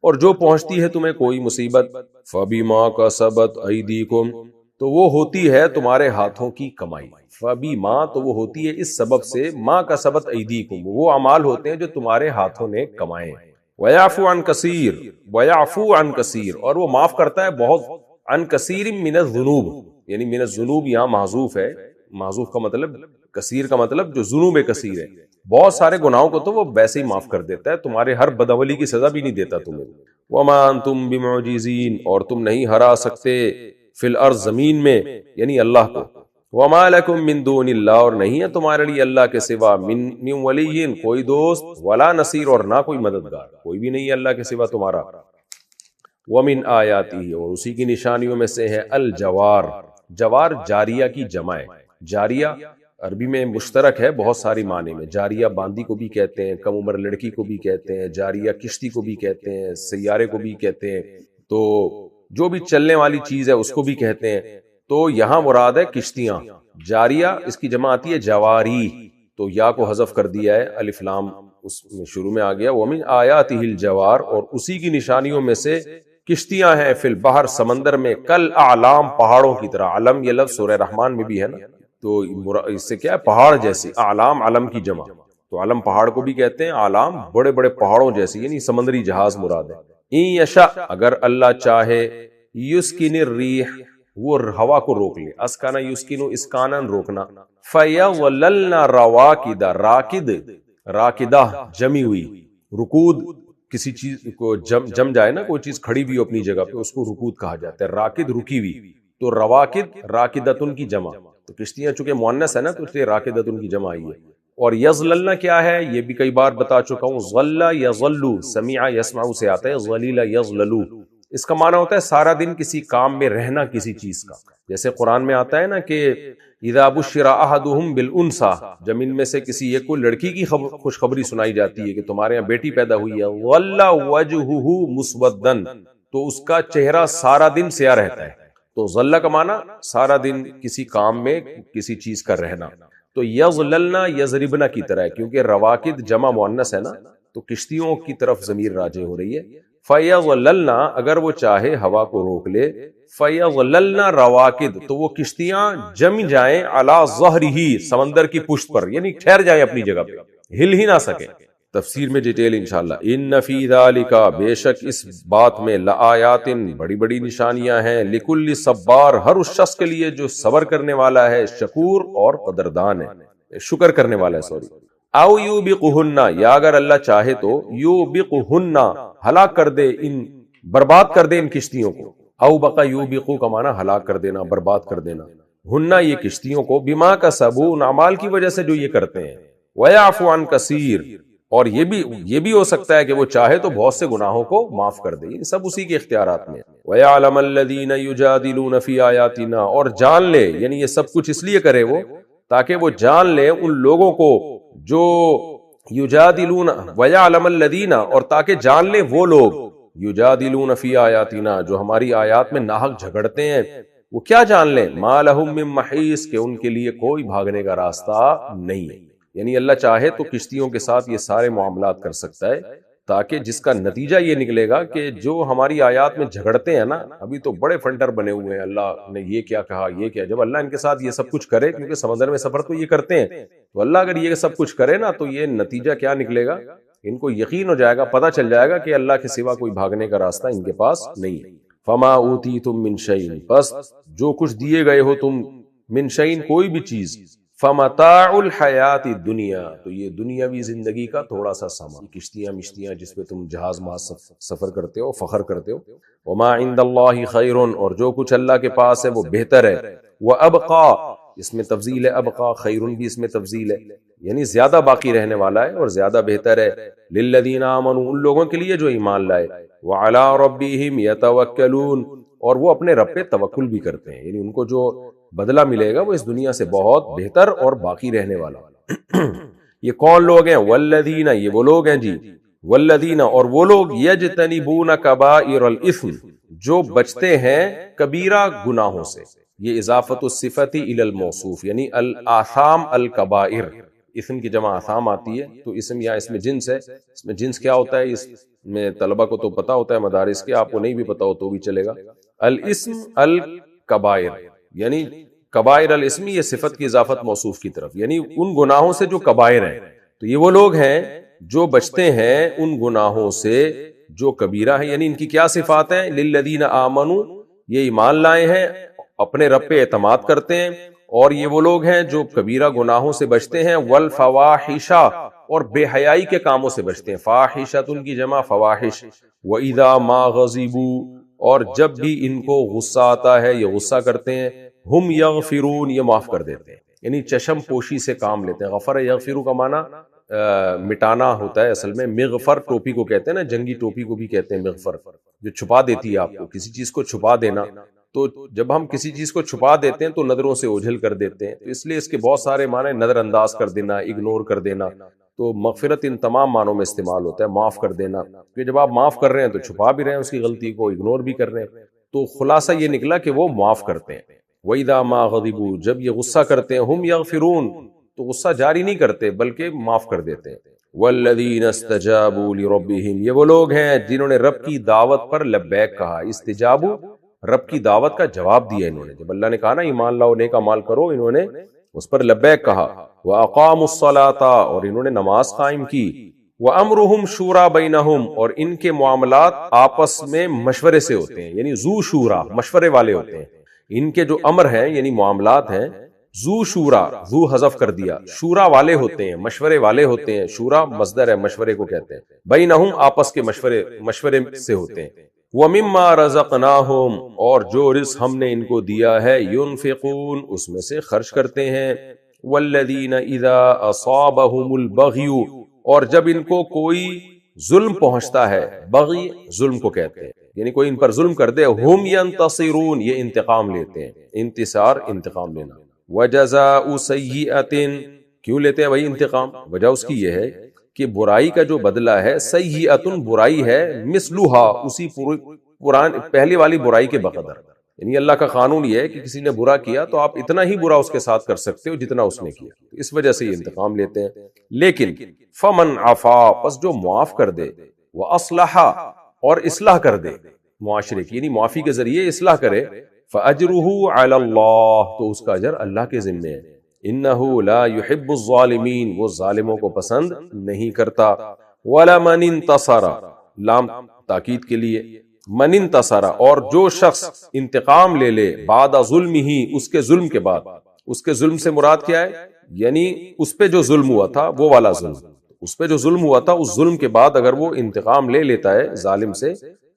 اور جو پہنچتی ہے تمہیں کوئی مصیبت، فبما کسبت ایدیکم، تو وہ ہوتی ہے تمہارے ہاتھوں کی کمائی۔ فبما، تو وہ ہوتی ہے اس سبب سے، ما کسبت ایدیکم، وہ اعمال ہوتے ہیں جو تمہارے ہاتھوں نے کمائے۔ وَيَعْفُو عَنْ كَثِيرٍ، وَيَعْفُو عَنْ كَثِيرٍ، اور وہ معاف کرتا ہے بہت، عن کثیر من الذنوب، یعنی من الذنوب یہاں محذوف ہے، محذوف کا مطلب کثیر کا مطلب جو ذنوب کثیر ہے، بہت سارے گناہوں کو تو وہ ویسے ہی معاف کر دیتا ہے، تمہارے ہر بدعملی کی سزا بھی نہیں دیتا تمہیں۔ وَمَا أَنْتُمْ بِمُعْجِزِينَ، اور تم نہیں ہرا سکتے، فی الارض، زمین میں، یعنی اللہ کو۔ وَمَا لَكُم مِّن دُونِ اللَّهِ، اور نہیں ہے تمہارے لیے اللہ کے سوا، من ولی، کوئی دوست، ولا نصیر، اور نہ کوئی مددگار، کوئی بھی نہیں ہے اللہ کے سوا تمہارا۔ وَمِنْ آیاتہ، اور اسی کی نشانیوں میں سے ہے الجوار، جوار جاریہ کی جمع ہے۔ جاریہ عربی میں مشترک ہے بہت ساری معنی میں، جاریہ باندی کو بھی کہتے ہیں، کم عمر لڑکی کو بھی کہتے ہیں، جاریہ کشتی کو بھی کہتے ہیں، سیارے کو بھی کہتے ہیں، تو جو بھی چلنے والی چیز ہے اس کو بھی کہتے ہیں۔ تو یہاں مراد ہے کشتیاں، جاریہ اس کی جمع آتی ہے جواری، تو یا کو حذف کر دیا ہے، الف لام اس میں شروع میں آ گیا۔ وَمِنْ آیَاتِهِ الجوار، اور اسی کی نشانیوں میں سے کشتیاں ہیں، فی البحر، سمندر میں، کل اعلام، پہاڑوں کی طرح۔ علم یہ لفظ سورہ رحمان میں بھی ہے نا، تو اس سے کیا ہے، پہاڑ جیسی، اعلام علم کی جمع، تو علم پہاڑ کو بھی کہتے ہیں، اعلام بڑے بڑے پہاڑوں جیسی، یعنی سمندری جہاز مراد ہے۔ ان یشاء، اگر اللہ چاہے، یسکن الریح، وہ ہوا کو روک لے، اسکانا یسکنو، اسکانن روکنا، فیظللن رواکدہ، راکد، راکدہ جمی ہوئی، رکود کسی چیز کو جم جائے نا، کوئی چیز کھڑی بھی ہو اپنی جگہ پہ، اس کو رکود کہا جاتا ہے، راکد رکی ہوئی، تو رواکد راکدتن کی جمع، تو کشتیاں چونکہ مؤنث ہے نا تو اس لیے راکدتن کی جمع آئی ہے۔ اور یظللن کیا ہے، یہ بھی کئی بار بتا چکا ہوں، ظل یظلو، سمع یسمع سے آتا ہے، ظلیل یظللو، اس کا معنی ہوتا ہے سارا دن کسی کام میں رہنا کسی چیز کا، جیسے قرآن میں آتا ہے نا کہ اذا بشر احدهم بالانثى، جب ان میں سے کسی ایک کو لڑکی کی خوشخبری سنائی جاتی ہے کہ تمہارے یہاں بیٹی پیدا ہوئی ہے، ظل وجهه مسودا، تو اس کا چہرہ سارا دن سیاہ رہتا ہے، تو ظل کا معنی سارا دن کسی کام میں کسی چیز کا رہنا، تو یظللنا یضربنا کی طرح ہے، کیونکہ رواکد جمع مؤنث ہے نا، تو کشتیوں کی طرف ضمیر راجع ہو رہی ہے۔ فیظللنا، اگر وہ چاہے ہوا کو روک لے، فیظللنا رواکد، تو وہ کشتیاں جم جائیں، علی ظہرہ، سمندر کی پشت پر، یعنی ٹھہر جائیں اپنی جگہ پہ، ہل ہی نہ سکے۔ تفسیر میں ڈیٹیل انشاءاللہ۔ ان فی ذالک، بے شک اس بات میں، لآیات، بڑی بڑی نشانیاں ہیں، لکل صبار، ہر اس شخص کے لیے جو صبر کرنے والا ہے، شکور اور قدردان ہے، شکر کرنے والا ہے، سوری۔ او یوبقہن، یا اگر اللہ چاہے تو یوبقہن، ہلاک کر دے، ان برباد کر دے ان کشتیوں کو۔ او بقا یوبقو کا معنی ہلاک کر دینا، برباد کر دینا، ہننا یہ کشتیوں کو، بما کسبوا، ان اعمال کی وجہ سے جو یہ کرتے ہیں، ویعفو عن کثیر، اور یہ بھی ہو سکتا ہے کہ وہ چاہے تو بہت سے گناہوں کو معاف کر دے، یہ سب اسی کے اختیارات میں۔ وَيَعْلَمَ الَّذِينَ يُجَادِلُونَ فِي آيَاتِنَا، اور جان لے، یعنی یہ سب کچھ اس لیے کرے وہ تاکہ وہ جان لے ان لوگوں کو جو یجادلون، وَيَعْلَمَ الَّذِينَ، اور تاکہ جان لے وہ لوگ، یجادلون فی آیاتنا، جو ہماری آیات میں ناحق جھگڑتے ہیں، وہ کیا جان لیں، ما لہم من محیص، کہ ان کے لیے کوئی بھاگنے کا راستہ نہیں ہے، یعنی اللہ چاہے تو کشتیوں کے ساتھ یہ سارے معاملات کر سکتا ہے، تاکہ جس کا نتیجہ یہ نکلے گا کہ جو ہماری آیات میں جھگڑتے ہیں نا، ابھی تو بڑے فنٹر بنے ہوئے ہیں، اللہ نے یہ کیا کہا، یہ کیا، جب اللہ ان کے ساتھ یہ سب کچھ کرے، کیونکہ سمندر میں سفر تو یہ کرتے ہیں، تو اللہ اگر یہ سب کچھ کرے نا، تو یہ نتیجہ کیا نکلے گا، ان کو یقین ہو جائے گا، پتہ چل جائے گا کہ اللہ کے سوا کوئی بھاگنے کا راستہ ان کے پاس نہیں ہے۔ فما اوتیتم من شیء، بس جو کچھ دیے گئے ہو تم، من شیء کوئی بھی چیز، فمتاع الحیات الدنیا، تو یہ دنیاوی زندگی کا تھوڑا سا سامان، کشتیاں مشتیاں جس پہ تم جہاز محاذ سفر کرتے ہو، فخر کرتے ہو، وما عند اللہ خیر، اور جو کچھ اللہ کے پاس ہے وہ بہتر ہے، وابقا، اس میں تفضیل ہے، ابقا، خیر بھی اس میں تفضیل ہے، یعنی زیادہ باقی رہنے والا ہے اور زیادہ بہتر ہے، للذین آمنوا، ان لوگوں کے لیے جو ایمان لائے، وعلی ربہم یتوکلون، اور وہ اپنے رب پہ توکل بھی کرتے ہیں، یعنی ان کو جو بدلہ ملے گا وہ اس دنیا سے بہت بہتر اور باقی رہنے والا۔ یہ کون لوگ ہیں، والذین، یہ وہ لوگ ہیں جی، والذین اور وہ لوگ یجتنبون کبائر الاثم جو بچتے ہیں کبیرہ گناہوں سے. یہ اضافت الصفت الی الموصوف یعنی الاثام الکبائر. اسم کی جمع آثام آتی ہے تو اسم یا اس میں جنس ہے. اس میں جنس کیا ہوتا ہے اس میں طلبہ کو تو پتا ہوتا ہے مدارس کے, آپ کو نہیں بھی پتا ہو تو بھی چلے گا. الاسم الکبائر یعنی کبائر الاسم یہ صفت کی اضافت موصوف کی طرف یعنی ان گناہوں سے جو کبائر ہیں. تو یہ وہ لوگ ہیں جو بچتے ہیں ان گناہوں سے جو کبیرہ ہیں. یعنی ان کی کیا صفات ہیں؟ للذین آمنوا یہ ایمان لائے ہیں, اپنے رب پہ اعتماد کرتے ہیں, اور یہ وہ لوگ ہیں جو کبیرہ گناہوں سے بچتے ہیں. والفواحش اور بے حیائی کے کاموں سے بچتے ہیں. فاحشۃ کی جمع فواحش. وَإِذَا مَا غَضِبُوا اور جب بھی ان کو غصہ آتا ہے یہ غصہ کرتے ہیں. ہم یغفرون یہ معاف کر دیتے ہیں یعنی چشم پوشی سے کام لیتے ہیں. غفر یغفرو کا معنی مٹانا ہوتا ہے اصل میں. مغفر ٹوپی کو کہتے ہیں نا, جنگی ٹوپی کو بھی کہتے ہیں مغفر, جو چھپا دیتی ہے آپ کو کسی چیز کو چھپا دینا. تو جب ہم کسی چیز کو چھپا دیتے ہیں تو نظروں سے اوجھل کر دیتے ہیں, تو اس لیے اس کے بہت سارے معنی نظر انداز کر دینا, اگنور کر دینا. تو مغفرت ان تمام معنوں میں استعمال ہوتا ہے, معاف کر دینا. کہ جب آپ معاف کر رہے ہیں تو چھپا بھی رہے ہیں اس کی غلطی کو, اگنور بھی کر رہے ہیں. تو خلاصہ یہ نکلا کہ وہ معاف کرتے ہیں. وَإِذَا مَا غَضِبُوا جب یہ غصہ کرتے ہیں, ہم یغفرون تو غصہ جاری نہیں کرتے بلکہ معاف کر دیتے ہیں. وَالَّذِينَ اسْتَجَابُوا لِرَبِّهِمْ یہ وہ لوگ ہیں جنہوں نے رب کی دعوت پر لبیک کہا. استجابو رب کی دعوت کا جواب دیا انہوں نے. جب اللہ نے کہا نا ایمان لاؤ نیک اعمال کرو, انہوں نے اس پر لبیک کہا. وَأَقَامُوا الصَّلَاةَ اور انہوں نے نماز قائم کی. وَأَمْرُهُمْ شُورَى بَيْنَهُمْ اور ان کے معاملات آپس میں مشورے سے ہوتے ہیں یعنی ذو شورا مشورے والے ہوتے ہیں. ان کے جو امر ہیں یعنی معاملات ہیں, ذو شورا ذو حذف کر دیا, شورا والے ہوتے ہیں, مشورے والے ہوتے ہیں. شورا مصدر ہے, مشورے کو کہتے ہیں. بینہم آپس کے مشورے سے ہوتے ہیں. وَمِمَّا رَزَقْنَاهُمْ اور جو رزق ہم نے ان کو دیا ہے, يُنفِقُونَ اس میں سے خرچ کرتے ہیں. وَالَّذِينَ إِذَا أَصَابَهُمُ الْبَغْيُ اور جب ان کو کوئی ظلم پہنچتا ہے, بغی ظلم کو کہتے ہیں یعنی کوئی ان پر ظلم کر دے, ہم ینتصرون یہ انتقام لیتے ہیں. انتصار انتقام لینا. وجزاء سیئۃ کیوں لیتے ہیں بھائی انتقام؟ وجہ اس کی یہ ہے کہ برائی کا جو بدلہ ہے, سیئۃ برائی ہے, مثلھا اسی پہلی والی برائی کے بقدر. یعنی اللہ کا قانون یہ ہے کہ کسی نے برا کیا تو آپ اتنا ہی برا اس کے ساتھ کر سکتے ہو جتنا اس نے کیا. اس وجہ سے یہ انتقام لیتے ہیں. لیکن فمن عفا پس جو معاف کر دے, واصلح اور اصلاح کر دے معاشرے کی یعنی معافی کے ذریعے اصلاح کرے, فاجرہ علی اللہ تو اس کا اجر اللہ کے ذمے ہے. انہ لا یحب الظالمین وہ ظالموں کو پسند نہیں کرتا. ولمن انتصر لام تاکید کے لیے, من انتصر اور جو شخص انتقام لے لے, بعد ظلم ہی اس کے ظلم کے بعد. اس کے ظلم سے مراد کیا ہے؟ یعنی اس پہ جو ظلم ہوا تھا وہ والا ظلم, اس پہ جو ظلم ہوا تھا اس ظلم کے بعد اگر وہ انتقام لے لیتا ہے ظالم سے,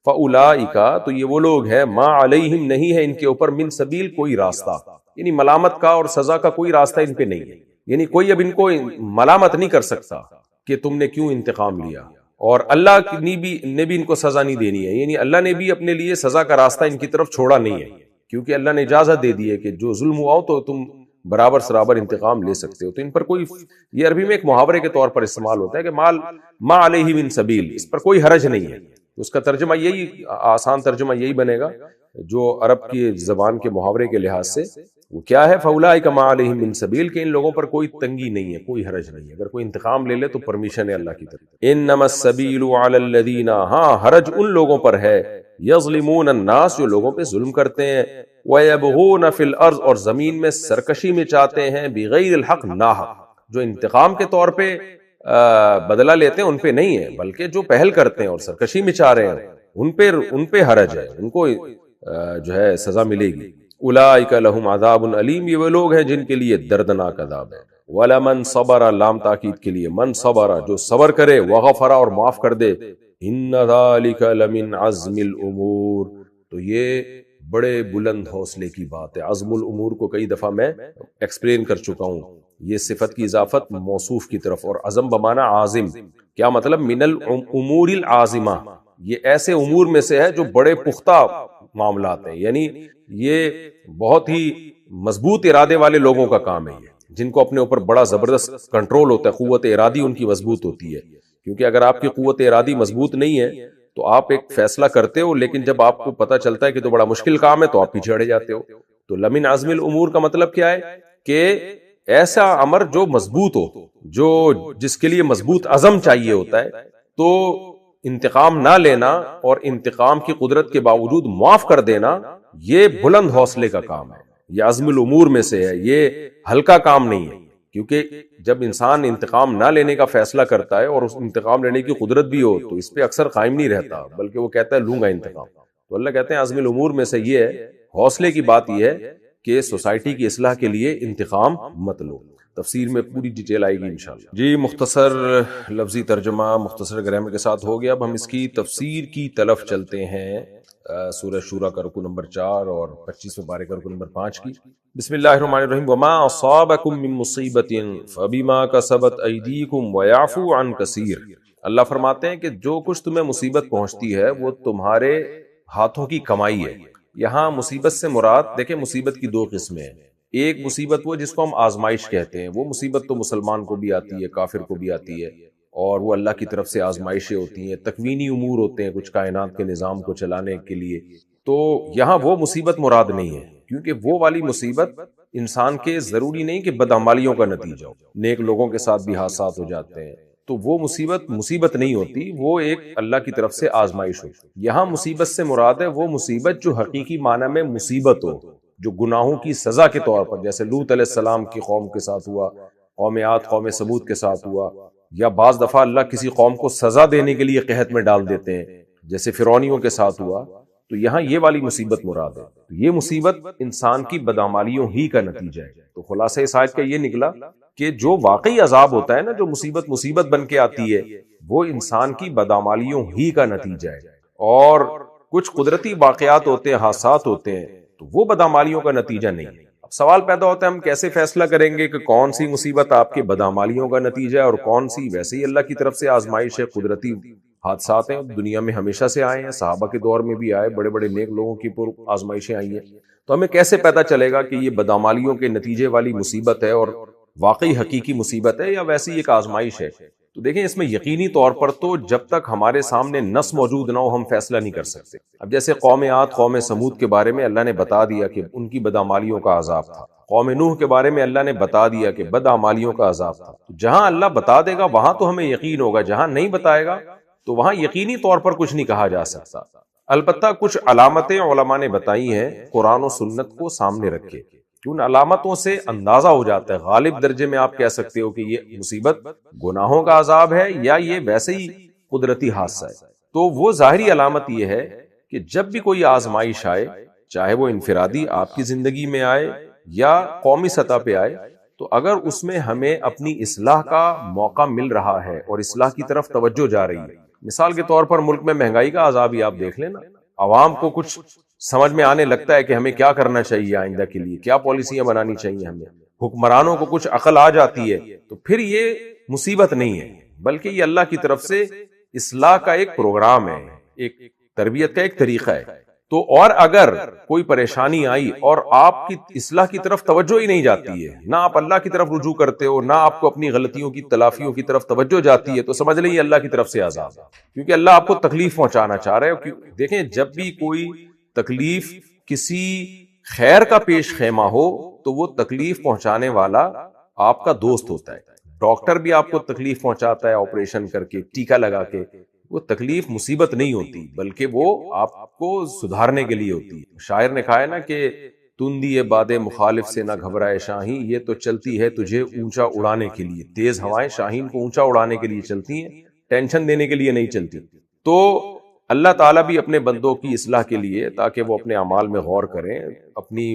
فَأُولَئِكَ تو یہ وہ لوگ ہیں, ما علیہم نہیں ہے ان کے اوپر, من سبیل کوئی راستہ یعنی ملامت کا اور سزا کا کوئی راستہ ان پہ نہیں ہے. یعنی کوئی اب ان کو ملامت نہیں کر سکتا کہ تم نے کیوں انتقام لیا, اور اللہ نے بھی ان کو سزا نہیں دینی ہے. یعنی اللہ نے بھی اپنے لیے سزا کا راستہ ان کی طرف چھوڑا نہیں ہے, کیونکہ اللہ نے اجازت دے دی ہے کہ جو ظلم ہوا ہو تو تم برابر سرابر انتقام لے سکتے ہو. تو ان پر کوئی, یہ عربی میں ایک محاورے کے طور پر استعمال ہوتا ہے کہ ما علیہ من سبیل, اس پر کوئی حرج نہیں ہے. اس کا ترجمہ یہی, آسان ترجمہ یہی بنے گا جو عرب کی زبان کے محاورے کے لحاظ سے وہ کیا ہے, فَأُولَئِكَ مَا عَلَيْهِم مِّن سَبِيلٍ کہ ان لوگوں پر کوئی تنگی نہیں ہے, کوئی حرج نہیں ہے. اگر کوئی انتقام لے لے تو پرمیشن ہے اللہ کی طرف. انما السبیل علی الذین ہاں حرج ان لوگوں پر ہے, یظلمون الناس جو لوگوں پہ ظلم کرتے ہیں, ویبغون فی الارض اور زمین میں سرکشی میں چاہتے ہیں, بغیر الحق ناحق جو انتقام کے طور پہ بدلہ لیتے ہیں ان پہ نہیں ہے, بلکہ جو پہل کرتے ہیں اور سرکشی میں چاہ رہے ہیں ان پہ حرج ہے, ان کو جو ہے سزا ملے گی. اولئک لہم عذاب علیم یہ وہ لوگ ہیں جن کے لیے دردناک عذاب ہے. ولمن صبر لام تاکید کے لیے, من صبر جو صبر کرے, وغفر اور معاف کر دے, ان ذلک لمن عزم الامور تو یہ بڑے بلند حوصلے کی بات ہے. عزم الامور کو کئی دفعہ میں ایکسپلین کر چکا ہوں, یہ صفت کی اضافت موصوف کی طرف, اور عزم بمانا عازم. کیا مطلب؟ من الامور العازمہ, یہ ایسے امور میں سے ہے جو بڑے پختہ معاملات ہیں, یعنی یہ بہت ہی مضبوط ارادے والے لوگوں کا کام ہے, یہ جن کو اپنے اوپر بڑا زبردست کنٹرول ہوتا ہے, قوت ارادی ان کی مضبوط ہوتی ہے. کیونکہ اگر آپ کی قوت ارادی مضبوط نہیں ہے تو آپ ایک فیصلہ کرتے ہو، لیکن جب آپ کو پتہ چلتا ہے کہ تو بڑا مشکل کام ہے تو آپ پیچھے ہٹ جاتے ہو. تو لمن عزم الامور کا مطلب کیا ہے کہ ایسا امر جو مضبوط ہو، جو جس کے لیے مضبوط عزم چاہیے ہوتا ہے. تو انتقام نہ لینا اور انتقام کی قدرت کے باوجود معاف کر دینا، یہ بلند حوصلے کا کام ہے، یہ عزم الامور میں سے ہے، یہ ہلکا کام نہیں ہے. کیونکہ جب انسان انتقام نہ لینے کا فیصلہ کرتا ہے اور اس انتقام لینے کی قدرت بھی ہو تو اس پہ اکثر قائم نہیں رہتا، بلکہ وہ کہتا ہے لوں گا انتقام. تو اللہ کہتے ہیں عزم الامور میں سے یہ ہے، حوصلے کی بات یہ ہے کہ سوسائٹی کی اصلاح کے لیے انتقام مت لو. تفسیر میں پوری ڈیٹیل آئے گی انشاءاللہ. جی مختصر لفظی ترجمہ مختصر گرامر کے ساتھ ہو گیا. اب ہم اس کی تفسیر کی طرف چلتے ہیں. سورہ شورا کا رکوع نمبر 4 اور 25ویں پارے کا رکوع نمبر 5 کی. بسم اللہ الرحمن الرحیم. وما اصابکم من مصیبت فبما کسبت ایدیکم ویعفو عن کثیر. اللہ فرماتے ہیں کہ جو کچھ تمہیں مصیبت پہنچتی ہے وہ تمہارے ہاتھوں کی کمائی ہے. یہاں مصیبت سے مراد دیکھیں، مصیبت کی دو قسمیں ہیں. ایک مصیبت وہ جس کو ہم آزمائش کہتے ہیں، وہ مصیبت تو مسلمان کو بھی آتی ہے، کافر کو بھی آتی ہے، اور وہ اللہ کی طرف سے آزمائشیں ہوتی ہیں، تکوینی امور ہوتے ہیں کچھ کائنات کے نظام کو چلانے کے لیے. تو یہاں وہ مصیبت مراد نہیں ہے، کیونکہ وہ والی مصیبت انسان کے ضروری نہیں کہ بدعمالیوں کا نتیجہ ہو، نیک لوگوں کے ساتھ بھی حادثات ہو جاتے ہیں، تو وہ مصیبت نہیں ہوتی، وہ ایک اللہ کی طرف سے آزمائش ہوتی. یہاں مصیبت سے مراد ہے وہ مصیبت جو حقیقی معنی میں مصیبت ہو، جو گناہوں کی سزا کے طور پر، جیسے لوط علیہ السلام کی قوم کے ساتھ ہوا، قوم عاد قوم سمود کے ساتھ ہوا، یا بعض دفعہ اللہ کسی قوم کو سزا دینے کے لیے قحط میں ڈال دیتے ہیں جیسے فرعونیوں کے ساتھ ہوا. تو یہاں یہ والی مصیبت مراد ہے. یہ مصیبت انسان کی بدعمالیوں ہی کا نتیجہ ہے. تو خلاصہ اس آیت کا یہ نکلا کہ جو واقعی عذاب ہوتا ہے نا، جو مصیبت بن کے آتی ہے، وہ انسان کی بدعمالیوں ہی کا نتیجہ ہے. اور کچھ قدرتی واقعات ہوتے ہیں، حادثات ہوتے ہیں، تو وہ بدعمالیوں کا نتیجہ نہیں ہے. اب سوال پیدا ہوتا ہے ہم کیسے فیصلہ کریں گے کہ کون سی مصیبت آپ کے بدعمالیوں کا نتیجہ ہے اور کون سی ویسے ہی اللہ کی طرف سے آزمائش ہے، قدرتی حادثات ہیں. دنیا میں ہمیشہ سے آئے ہیں، صحابہ کے دور میں بھی آئے، بڑے بڑے نیک لوگوں کی آزمائشیں آئی ہیں. تو ہمیں کیسے پتہ چلے گا کہ یہ بدعمالیوں کے نتیجے والی مصیبت ہے اور واقعی حقیقی مصیبت ہے یا ویسی ایک آزمائش ہے؟ تو دیکھیں، اس میں یقینی طور پر تو جب تک ہمارے سامنے نص موجود نہ ہو ہم فیصلہ نہیں کر سکتے. اب جیسے قوم عاد قوم سمود کے بارے میں اللہ نے بتا دیا کہ ان کی بدعمالیوں کا عذاب تھا، قوم نوح کے بارے میں اللہ نے بتا دیا کہ بدعمالیوں کا عذاب تھا. جہاں اللہ بتا دے گا وہاں تو ہمیں یقین ہوگا، جہاں نہیں بتائے گا تو وہاں یقینی طور پر کچھ نہیں کہا جا سکتا. البتہ کچھ علامتیں علماء نے بتائی ہیں قرآن و سنت کو سامنے رکھے، کہ ان علامتوں سے اندازہ ہو جاتا ہے، غالب درجے میں آپ کہہ سکتے ہو کہ یہ مصیبت گناہوں کا عذاب ہے یا یہ ویسے ہی قدرتی حادثہ ہے. تو وہ ظاہری علامت یہ ہے کہ جب بھی کوئی آزمائش آئے، چاہے وہ انفرادی آپ کی زندگی میں آئے یا قومی سطح پہ آئے، تو اگر اس میں ہمیں اپنی اصلاح کا موقع مل رہا ہے اور اصلاح کی طرف توجہ جا رہی ہے. مثال کے طور پر ملک میں مہنگائی کا عذاب ہی آپ دیکھ لینا، عوام کو کچھ سمجھ میں آنے لگتا ہے کہ ہمیں کیا کرنا چاہیے آئندہ کے لیے، کیا پالیسیاں بنانی چاہیے ہمیں، حکمرانوں کو کچھ عقل آ جاتی ہے، تو پھر یہ مصیبت نہیں ہے بلکہ یہ اللہ کی طرف سے اصلاح کا ایک پروگرام ہے، ایک تربیت کا ایک طریقہ ہے. تو اور اگر کوئی پریشانی آئی اور آپ کی اصلاح کی طرف توجہ ہی نہیں جاتی ہے، نہ آپ اللہ کی طرف رجوع کرتے ہو، نہ آپ کو اپنی غلطیوں کی تلافیوں کی طرف توجہ جاتی ہے، تو سمجھ لیں یہ اللہ کی طرف سے عذاب ہے، کیونکہ اللہ آپ کو تکلیف پہنچانا چاہ رہے ہو. دیکھیں، جب بھی کوئی تکلیف کسی خیر کا پیش خیمہ ہو تو وہ تکلیف پہنچانے والا آپ کا دوست ہوتا ہے. ڈاکٹر بھی آپ کو تکلیف پہنچاتا ہے آپریشن کر کے، ٹیکہ لگا کے، وہ تکلیف مصیبت نہیں ہوتی بلکہ وہ آپ کو سدھارنے کے لیے ہوتی ہے. شاعر نے کہا ہے نا کہ تندی باد مخالف سے نہ گھبرائے شاہین، یہ تو چلتی ہے تجھے اونچا اڑانے کے لیے. تیز ہوائیں شاہین کو اونچا اڑانے کے لیے چلتی ہیں، ٹینشن دینے کے لیے نہیں چلتی. تو اللہ تعالیٰ بھی اپنے بندوں کی اصلاح کے لیے، تاکہ وہ اپنے اعمال میں غور کریں، اپنی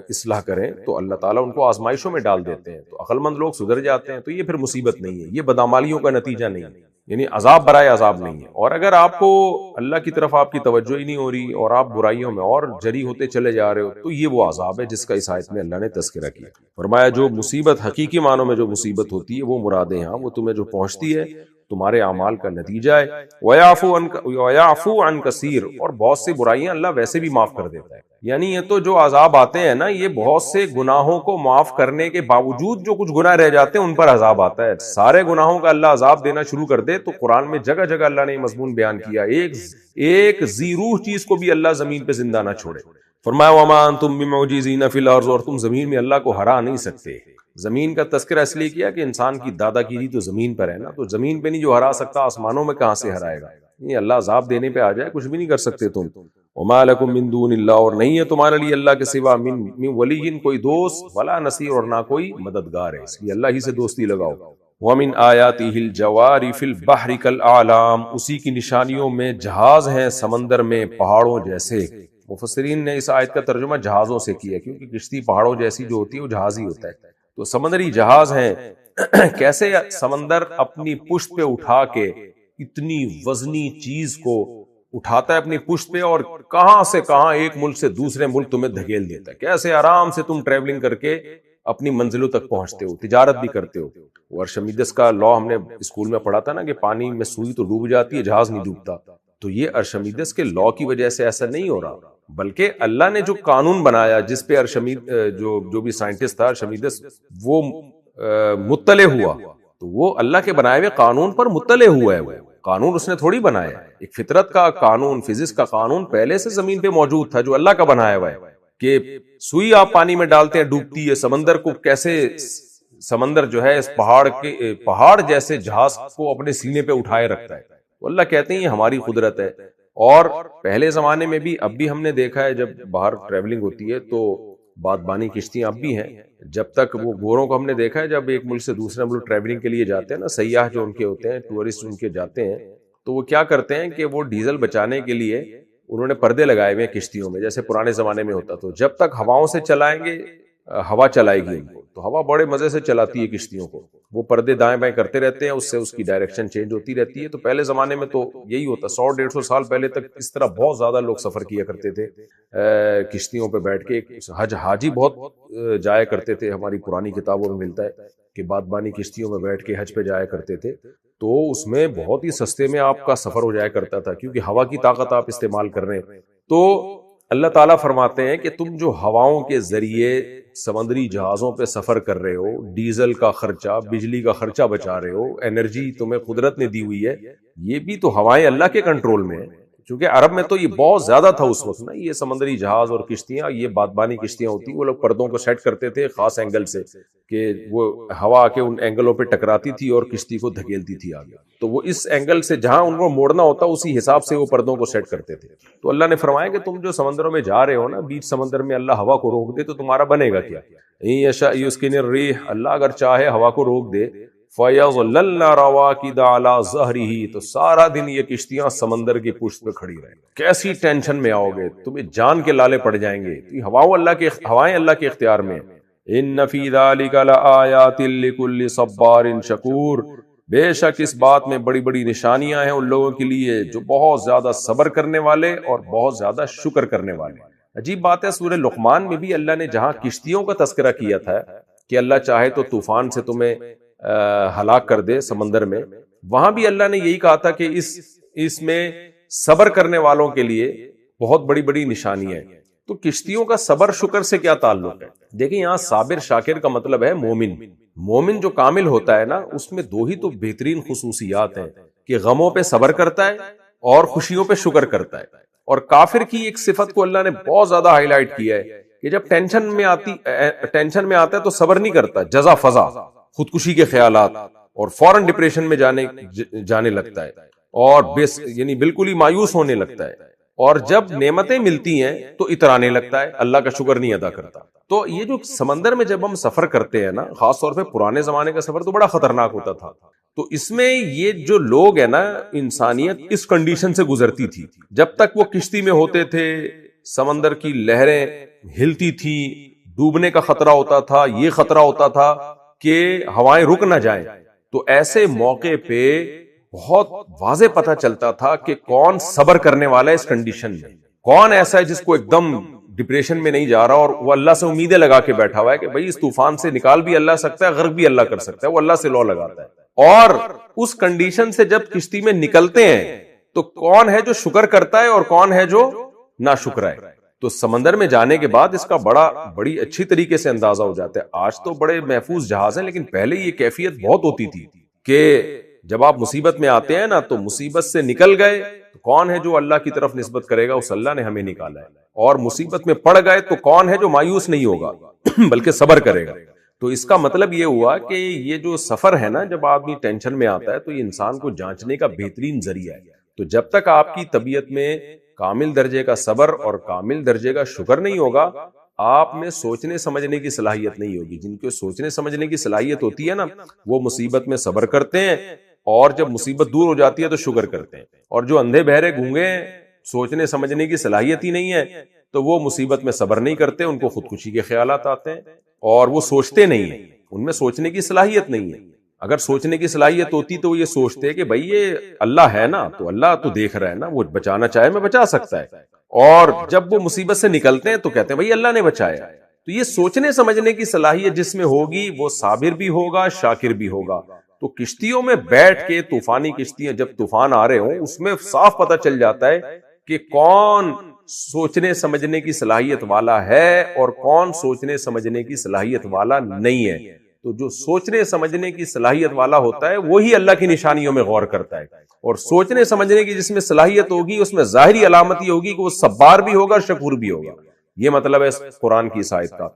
اصلاح کریں، تو اللہ تعالیٰ ان کو آزمائشوں میں ڈال دیتے ہیں. تو عقل مند لوگ سدھر جاتے ہیں. تو یہ پھر مصیبت نہیں ہے، یہ بدعمالیوں کا نتیجہ نہیں ہے، یعنی عذاب برائے عذاب نہیں ہے. اور اگر آپ کو اللہ کی طرف آپ کی توجہ ہی نہیں ہو رہی اور آپ برائیوں میں اور جری ہوتے چلے جا رہے ہو، تو یہ وہ عذاب ہے جس کا اس آیت میں اللہ نے تذکرہ کیا. فرمایا جو مصیبت حقیقی معنوں میں جو مصیبت ہوتی ہے وہ مراد ہے، ہاں وہ تمہیں جو پہنچتی ہے تمہارے اعمال کا نتیجہ ہے، وَيَعْفُو عَنْ كَثِيرٍ، اور بہت سی برائیاں اللہ ویسے بھی معاف کر دیتا ہے۔ یعنی یہ تو جو عذاب آتے ہیں نا، یہ بہت سے گناہوں کو معاف کرنے کے باوجود جو کچھ گناہ رہ جاتے ہیں ان پر عذاب آتا ہے۔ سارے گناہوں کا اللہ عذاب دینا شروع کر دے تو قرآن میں جگہ جگہ اللہ نے یہ مضمون بیان کیا، ایک ذی روح چیز کو بھی اللہ زمین پہ زندہ نہ چھوڑے۔ فرمایا وَمَا أَنْتُمْ بِمُعْجِزِينَ فِي الْأَرْضِ، اور تم زمین میں اللہ کو ہرا نہیں سکتے۔ زمین کا تذکرہ اس لیے کیا کہ انسان کی دادا گیری تو زمین پر ہے نا، تو زمین پہ نہیں جو ہرا سکتا آسمانوں میں کہاں سے ہرائے گا؟ یہ اللہ عذاب دینے پہ آ جائے کچھ بھی نہیں کر سکتے تم۔ وَمَا لَكُم مِّن دُونِ اللَّهِ، اور نہیں ہے تمہارے لیے اللہ کے سوا من ولی، کوئی دوست، ولا نصیر، اور نہ کوئی مددگار ہے، اس لیے اللہ ہی سے دوستی لگاؤ۔ وَمِنْ آيَاتِهِ الْجَوَارِ فِي الْبَحْرِ كَالْأَعْلَامِ، اسی کی نشانیوں میں جہاز ہیں سمندر میں پہاڑوں جیسے۔ مفسرین نے اس آیت کا ترجمہ جہازوں سے کیا کیونکہ کشتی پہاڑوں جیسی جو ہوتی ہے وہ جہاز ہی ہوتا ہے، تو سمندری جہاز ہیں۔ کیسے سمندر اپنی پشت پہ اٹھا کے اتنی وزنی چیز کو اٹھاتا ہے اپنی پشت پہ، اور کہاں سے کہاں ایک ملک سے دوسرے ملک تمہیں دھکیل دیتا ہے، کیسے آرام سے تم ٹریولنگ کر کے اپنی منزلوں تک پہنچتے ہو، تجارت بھی کرتے ہو۔ وہ ارشمیدس کا لا ہم نے اسکول میں پڑھا تھا نا کہ پانی میں سوئی تو ڈوب جاتی ہے، جہاز نہیں ڈوبتا، تو یہ ارشمیدس کے لا کی وجہ سے ایسا نہیں ہو رہا، بلکہ اللہ نے جو قانون بنایا جس پہ جو بھی سائنٹسٹ تھا ارشمیدس وہ مطلع ہوا، تو وہ اللہ کے بنائے ہوئے قانون پر مطلع ہوا ہے۔ وہ قانون اس نے تھوڑی بنایا ہے، ایک فطرت کا قانون، فزکس کا قانون پہلے سے زمین پہ موجود تھا جو اللہ کا بنایا ہوا ہے کہ سوئی آپ پانی میں ڈالتے ہیں ڈوبتی ہے، سمندر کو کیسے سمندر جو ہے اس پہاڑ جیسے جہاز کو اپنے سینے پہ اٹھائے رکھتا ہے، تو اللہ کہتے ہیں یہ ہماری قدرت ہے۔ اور پہلے زمانے میں بھی اب بھی ہم نے دیکھا ہے جب باہر ٹریولنگ ہوتی ہے تو بادبانی کشتیاں اب بھی ہیں، جب تک وہ گوروں کو ہم نے دیکھا ہے جب ایک ملک سے دوسرے ملک ٹریولنگ کے لیے جاتے ہیں نا، سیاح جو ان کے ہوتے ہیں، ٹورسٹ ان کے جاتے ہیں، تو وہ کیا کرتے ہیں کہ وہ ڈیزل بچانے کے لیے انہوں نے پردے لگائے ہوئے ہیں کشتیوں میں، جیسے پرانے زمانے میں ہوتا، تو جب تک ہواؤں سے چلائیں گے ہوا چلائے گی ان کو، تو ہوا بڑے مزے سے چلاتی ہے کشتیوں کو، وہ پردے دائیں بائیں کرتے رہتے ہیں، اس سے اس کی ڈائریکشن چینج ہوتی رہتی ہے۔ تو پہلے زمانے میں تو یہی ہوتا، 100-150 سال پہلے تک اس طرح بہت زیادہ لوگ سفر کیا کرتے تھے کشتیوں پہ بیٹھ کے۔ حاجی بہت جایا کرتے تھے، ہماری پرانی کتابوں میں ملتا ہے کہ بادبانی کشتیوں میں بیٹھ کے حج پہ جایا کرتے تھے، تو اس میں بہت ہی سستے میں آپ کا سفر ہو جایا کرتا تھا کیونکہ ہوا کی طاقت آپ استعمال کر رہے ہیں۔ تو اللہ تعالیٰ فرماتے ہیں کہ تم جو ہواؤں کے ذریعے سمندری جہازوں پہ سفر کر رہے ہو، ڈیزل کا خرچہ، بجلی کا خرچہ بچا رہے ہو، انرجی تمہیں قدرت نے دی ہوئی ہے، یہ بھی تو ہوائیں اللہ کے کنٹرول میں ہیں۔ چونکہ عرب میں تو یہ بہت زیادہ تھا اس وقت نا، یہ سمندری جہاز اور کشتیاں، یہ بادبانی کشتیاں ہوتی، وہ لوگ پردوں کو سیٹ کرتے تھے خاص اینگل سے کہ وہ ہوا آ کے ان اینگلوں پہ ٹکراتی تھی اور کشتی کو دھکیلتی تھی آگے، تو وہ اس اینگل سے جہاں ان کو موڑنا ہوتا اسی حساب سے وہ پردوں کو سیٹ کرتے تھے۔ تو اللہ نے فرمایا کہ تم جو سمندروں میں جا رہے ہو نا، بیچ سمندر میں اللہ ہوا کو روک دے تو تمہارا بنے گا کیا؟ یشاء یسکن الريح، اللہ اگر چاہے ہوا کو روک دے، فَيَظْلَلْنَ رَوَاكِدَ عَلَى ظَهْرِهِ، تو سارا دن یہ کشتیاں سمندر کی پشت پہ کھڑی رہیں، کیسی ٹینشن میں آؤ گے، تمہیں جان کے لالے پڑ جائیں گے۔ یہ ہوائیں اللہ کے اختیار میں ہیں۔ إِنَّ فِي ذَلِكَ لَآيَاتٍ لِكُلِّ صَبَّارٍ شَكُورٍ، بے شک اس بات میں بڑی بڑی نشانیاں ہیں ان لوگوں کے لیے جو بہت زیادہ صبر کرنے والے اور بہت زیادہ شکر کرنے والے۔ عجیب بات ہے، سورہ لقمان میں بھی اللہ نے جہاں کشتیوں کا تذکرہ کیا تھا کہ اللہ چاہے تو طوفان سے تمہیں ہلاک کر دے سمندر میں، وہاں بھی اللہ نے یہی کہا تھا کہ اس میں صبر کرنے والوں کے لیے بہت بڑی بڑی نشانیاں ہیں۔ تو کشتیوں کا صبر شکر سے کیا تعلق ہے؟ دیکھیں یہاں صابر شاکر کا مطلب ہے مومن۔ مومن جو کامل ہوتا ہے نا، اس میں دو ہی تو بہترین خصوصیات ہیں کہ غموں پہ صبر کرتا ہے اور خوشیوں پہ شکر کرتا ہے۔ اور کافر کی ایک صفت کو اللہ نے بہت زیادہ ہائی لائٹ کیا ہے کہ جب ٹینشن میں آتا ہے تو صبر نہیں کرتا، جزا فضا، خودکشی کے خیالات، اور فوراً ڈپریشن میں جانے لگتا ہے اور یعنی بالکل ہی مایوس ہونے لگتا ہے، اور جب نعمتیں ملتی ہیں تو اترانے لگتا ہے، اللہ کا شکر نہیں ادا کرتا۔ تو یہ جو سمندر میں جب ہم سفر کرتے ہیں نا، خاص طور پہ پرانے زمانے کا سفر تو بڑا خطرناک ہوتا تھا، تو اس میں یہ جو لوگ ہیں نا، انسانیت اس کنڈیشن سے گزرتی تھی، جب تک وہ کشتی میں ہوتے تھے سمندر کی لہریں ہلتی تھی، ڈوبنے کا خطرہ ہوتا تھا، یہ خطرہ ہوتا تھا کہ ہوائیں رک نہ جائیں، تو ایسے موقع پہ بہت واضح پتہ چلتا تھا کہ کون صبر کرنے والا ہے اس کنڈیشن میں، کون ایسا ہے جس کو ایک دم ڈپریشن میں نہیں جا رہا اور وہ اللہ سے امیدیں لگا کے بیٹھا ہوا ہے کہ بھائی اس طوفان سے نکال بھی اللہ سکتا ہے، غرق بھی اللہ کر سکتا ہے، وہ اللہ سے لو لگاتا ہے۔ اور اس کنڈیشن سے جب کشتی میں نکلتے ہیں تو کون ہے جو شکر کرتا ہے اور کون ہے جو ناشکر ہے. تو سمندر میں جانے کے بعد اس کا بڑی اچھی طریقے سے اندازہ ہو جاتا ہے. آج تو بڑے محفوظ جہاز ہیں لیکن پہلے یہ کیفیت بہت ہوتی تھی کہ جب آپ مصیبت میں آتے ہیں نا تو مصیبت سے نکل گئے تو کون ہے جو اللہ کی طرف نسبت کرے گا؟ اس اللہ نے ہمیں نکالا ہے. اور مصیبت میں پڑ گئے تو کون ہے جو مایوس نہیں ہوگا بلکہ صبر کرے گا؟ تو اس کا مطلب یہ ہوا کہ یہ جو سفر ہے نا، جب آدمی ٹینشن میں آتا ہے تو یہ انسان کو جانچنے کا بہترین ذریعہ ہے. تو جب تک آپ کی طبیعت میں کامل درجے کا صبر اور کامل درجے کا شکر نہیں ہوگا، آپ میں سوچنے سمجھنے کی صلاحیت نہیں ہوگی. جن کو سوچنے سمجھنے کی صلاحیت ہوتی ہے نا، وہ مصیبت میں صبر کرتے ہیں اور جب مصیبت دور ہو جاتی ہے تو شکر کرتے ہیں. اور جو اندھے بہرے گونگے ہیں، سوچنے سمجھنے کی صلاحیت ہی نہیں ہے، تو وہ مصیبت میں صبر نہیں کرتے، ان کو خودکشی کے خیالات آتے ہیں اور وہ سوچتے نہیں ہیں. ان میں سوچنے کی صلاحیت نہیں ہے. اگر سوچنے کی صلاحیت ہوتی تو وہ یہ سوچتے کہ بھئی یہ اللہ ہے نا، تو اللہ تو دیکھ رہا ہے نا، وہ بچانا چاہے میں بچا سکتا ہے. اور جب وہ مصیبت سے نکلتے ہیں تو کہتے ہیں بھئی اللہ نے بچایا. تو یہ سوچنے سمجھنے کی صلاحیت جس میں ہوگی وہ صابر بھی ہوگا، شاکر بھی ہوگا. تو کشتیوں میں بیٹھ کے، طوفانی کشتیاں جب طوفان آ رہے ہوں، اس میں صاف پتہ چل جاتا ہے کہ کون سوچنے سمجھنے کی صلاحیت والا ہے اور کون سوچنے سمجھنے کی صلاحیت والا نہیں ہے. تو جو سوچنے سمجھنے کی صلاحیت والا ہوتا ہے وہی اللہ کی نشانیوں میں غور کرتا ہے، اور سوچنے سمجھنے کی جس میں صلاحیت ہوگی اس میں ظاہری علامت یہ ہوگی کہ وہ صبار بھی ہوگا، شکور بھی ہوگا. یہ مطلب ہے اس قرآن کی اس آیت کا.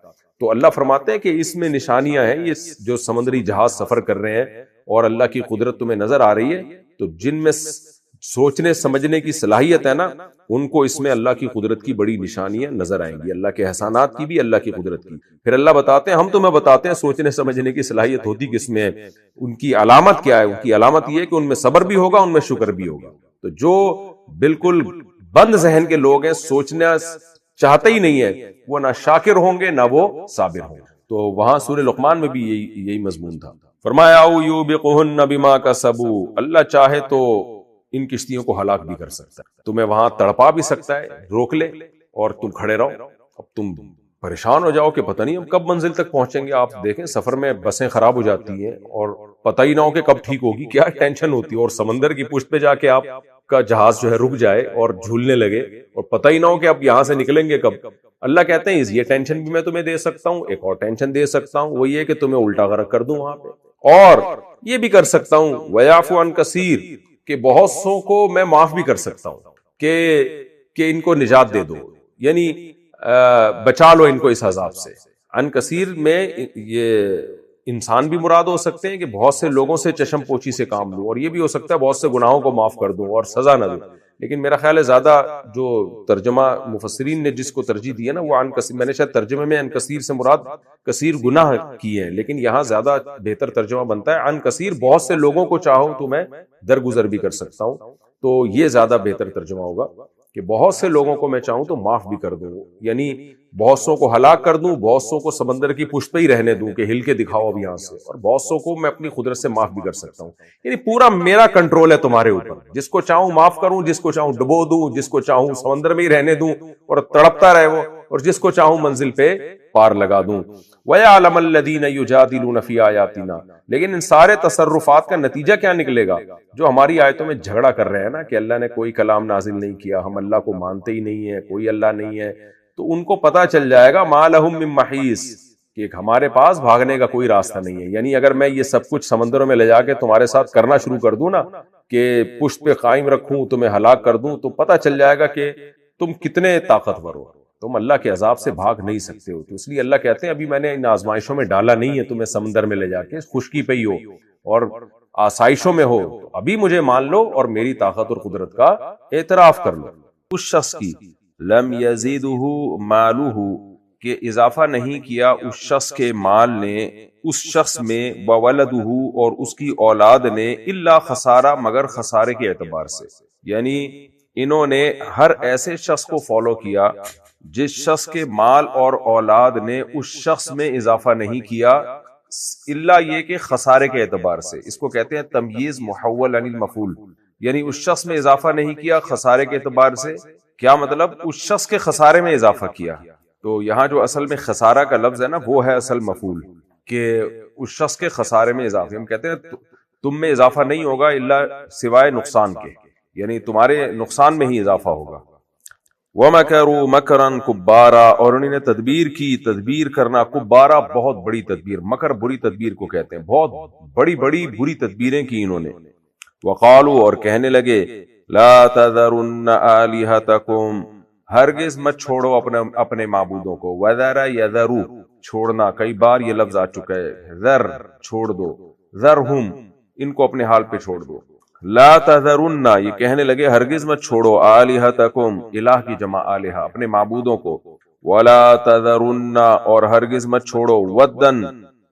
تو اللہ فرماتے ہیں کہ اس میں نشانیاں ہیں. یہ جو سمندری جہاز سفر کر رہے ہیں اور اللہ کی قدرت تمہیں نظر آ رہی ہے، تو جن میں سوچنے سمجھنے کی صلاحیت ہے نا، ان کو اس میں اللہ کی قدرت کی بڑی نشانیاں نظر آئیں گی، اللہ کے احسانات کی بھی، اللہ کی قدرت کی. پھر اللہ بتاتے ہیں، ہم تمہیں بتاتے ہیں سوچنے سمجھنے کی صلاحیت ہوتی کس میں ہے، ان کی علامت کیا ہے. ان کی علامت یہ ہے کہ ان میں صبر بھی ہوگا، ان میں شکر بھی ہوگا. تو جو بالکل بند ذہن کے لوگ ہیں، سوچنا چاہتے ہی نہیں ہے، وہ نہ شاکر ہوں گے نہ وہ صابر ہوں گے. تو وہاں سورہ لقمان میں بھی یہی مضمون تھا. فرمایا او یوبقہن بما کسبوا، اللہ چاہے تو ان کشتیوں کو ہلاک بھی کر سکتا ہے، تمہیں وہاں تڑپا بھی سکتا ہے، روک لے اور تم کھڑے رہو. اب تم پریشان ہو جاؤ کہ پتہ نہیں ہم کب منزل تک پہنچیں گے. آپ دیکھیں سفر میں بسیں خراب ہو جاتی ہیں اور پتہ ہی نہ ہو کہ کب ٹھیک ہوگی، کیا ٹینشن ہوتی ہے. اور سمندر کی پشت پہ جا کے آپ کا جہاز جو ہے رک جائے اور جھولنے لگے اور پتہ ہی نہ ہو کہ اب یہاں سے نکلیں گے کب. اللہ کہتے ہیں یہ ٹینشن بھی میں تمہیں دے سکتا ہوں، ایک اور ٹینشن دے سکتا ہوں، وہ یہ کہ تمہیں الٹا غرق کر دوں وہاں پہ. اور یہ بھی کر سکتا ہوں وَيَعْفُ عَنْ كَثِيرٍ، کہ بہت سو کو میں معاف بھی کر سکتا ہوں کہ ان کو نجات دے دو، یعنی بچا لو ان کو اس عذاب سے. عن کثیر میں یہ انسان بھی مراد ہو سکتے ہیں کہ بہت سے لوگوں سے چشم پوچھی سے کام لوں، اور یہ بھی ہو سکتا ہے بہت سے گناہوں کو معاف کر دوں اور سزا نہ دوں. لیکن میرا خیال ہے زیادہ جو ترجمہ مفسرین نے جس کو ترجیح دی ہے نا، وہ عن کثیر، میں نے شاید ترجمے میں عن کثیر سے مراد کثیر گناہ کیے ہیں، لیکن یہاں زیادہ بہتر ترجمہ بنتا ہے عن کثیر، بہت سے لوگوں کو چاہو تو میں درگزر بھی کر سکتا ہوں. تو یہ زیادہ بہتر ترجمہ ہوگا کہ بہت سے لوگوں کو میں چاہوں تو معاف بھی کر دوں، یعنی بہت سو کو ہلاک کر دوں، بہت سو کو سمندر کی پشت پہ ہی رہنے دوں کہ ہل کے دکھاؤ اب یہاں سے، اور بہت سو کو میں اپنی قدرت سے معاف بھی کر سکتا ہوں. یعنی پورا میرا کنٹرول ہے تمہارے اوپر، جس کو چاہوں معاف کروں، جس کو چاہوں ڈبو دوں، جس کو چاہوں سمندر میں ہی رہنے دوں اور تڑپتا رہے وہ، اور جس کو چاہوں منزل پہ پار لگا دوں. وَيَعْلَمَ الَّذِينَ يُجَادِلُونَ فِي آيَاتِنَا، لیکن ان سارے تصرفات کا نتیجہ کیا نکلے گا؟ جو ہماری آیتوں میں جھگڑا کر رہے ہیں نا کہ اللہ نے کوئی کلام نازل نہیں کیا، ہم اللہ کو مانتے ہی نہیں ہے، کوئی اللہ نہیں ہے، تو ان کو پتہ چل جائے گا مَا لَهُم مِّن مَّحِيصٍ، کہ ہمارے پاس بھاگنے کا کوئی راستہ نہیں ہے. یعنی اگر میں یہ سب کچھ سمندروں میں لے جا کے تمہارے ساتھ کرنا شروع کر دوں نا، کہ پشت پہ قائم رکھوں، تمہیں ہلاک کر دوں، تو پتہ چل جائے گا کہ تم کتنے طاقتور ہو، تم اللہ کے عذاب سے بھاگ نہیں سکتے ہو. تو اس لیے اللہ کہتے ہیں ابھی میں نے ان آزمائشوں میں ڈالا نہیں ہے تمہیں سمندر میں لے جا کے، خشکی پہ ہی ہو اور آسائشوں میں ہو، تو ابھی مجھے مان لو اور میری طاقت اور قدرت کا اعتراف کر لو. اس شخص کی لم یزیدہ مالہ، کہ اضافہ نہیں کیا اس شخص کے مال نے اس شخص میں، وولدہ اور اس کی اولاد نے، الا خسارہ مگر خسارے کے اعتبار سے. یعنی انہوں نے ہر ایسے شخص کو فالو کیا جس شخص کے مال اور اولاد نے اس شخص میں اضافہ نہیں کیا، الا یہ کہ خسارے کے اعتبار سے. اس کو کہتے ہیں تمییز محول عن المفعول، یعنی اس شخص میں اضافہ نہیں کیا خسارے کے اعتبار سے. کیا مطلب؟ اس شخص کے خسارے میں اضافہ کیا. تو یہاں جو اصل میں خسارہ کا لفظ ہے نا، وہ ہے اصل مفعول، کہ اس شخص کے خسارے میں اضافہ. ہم کہتے ہیں تم میں اضافہ نہیں ہوگا الا سوائے نقصان کے، یعنی تمہارے نقصان میں ہی اضافہ ہوگا۔ وَمَكَرُوا مَكْرًا كُبَّارًا، اور انہوں نے تدبیر کی، تدبیر کرنا، کبارا بہت بڑی تدبیر، مکر بری تدبیر کو کہتے ہیں، بہت بڑی بڑی بری تدبیریں کی انہوں نے۔ وَقَالُوا، اور کہنے لگے، لَا تَذَرُنَّ آلِهَتَكُمْ، ہرگز مت چھوڑو اپنے معبودوں کو۔ وَذَرَ يَذَرُ، چھوڑنا، کئی بار یہ لفظ آ چکا ہے، ذر چھوڑ دو، ذرہم ان کو اپنے حال پہ چھوڑ دو۔ لا تذرن، یہ کہنے لگے ہرگز مت چھوڑو، آلہتکم، الہ کی جمع الہ، اپنے معبودوں کو، ولا تذرن، اور ہرگز مت چھوڑو، ودن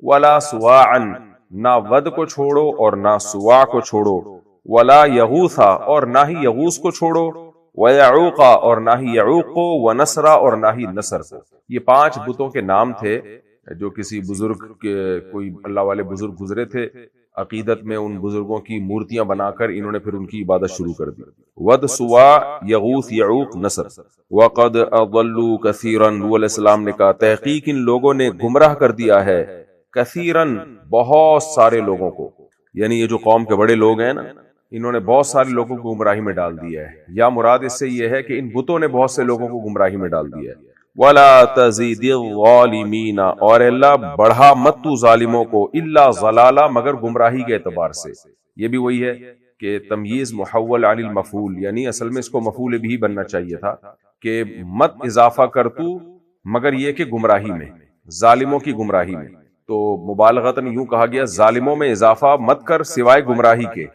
ولا سواعا، نہ ود کو چھوڑو اور نہ سواع کو چھوڑو، ولا یغوثا، اور نہ ہی یغوث کو چھوڑو، ویعوق، اور نہ ہی یعوق کو، ونسرا، اور نہ ہی نصر کو۔ یہ 5 بتوں کے نام تھے جو کسی بزرگ کے، کوئی اللہ والے بزرگ گزرے تھے، عقیدت میں ان بزرگوں کی مورتیاں بنا کر انہوں نے پھر ان کی عبادت شروع کر دی۔ ود، سواع، یغوث، یعوق، نصر۔ وقد اضلوا کثیرا، نوح علیہ السلام نے کہا تحقیق ان لوگوں نے گمراہ کر دیا ہے، کثیرن بہت سارے لوگوں کو، یعنی یہ جو قوم کے بڑے لوگ ہیں نا، انہوں نے بہت سارے لوگوں کو گمراہی میں ڈال دیا ہے، یا مراد اس سے یہ ہے کہ ان بتوں نے بہت سے لوگوں کو گمراہی میں ڈال دیا ہے۔ وَلَا تَزِدِ الظَّالِمِينَ، اور اللہ بڑھا مت تو ظالموں کو، الا ضلالہ، مگر گمراہی کے اعتبار سے۔ یہ بھی وہی ہے کہ تمییز محول عن المفعول، یعنی اصل میں اس کو مفعول بھی بننا چاہیے تھا کہ مت اضافہ کر تو مگر یہ کہ گمراہی میں، ظالموں کی گمراہی میں، تو مبالغتاً یوں کہا گیا ظالموں میں اضافہ مت کر سوائے گمراہی کے،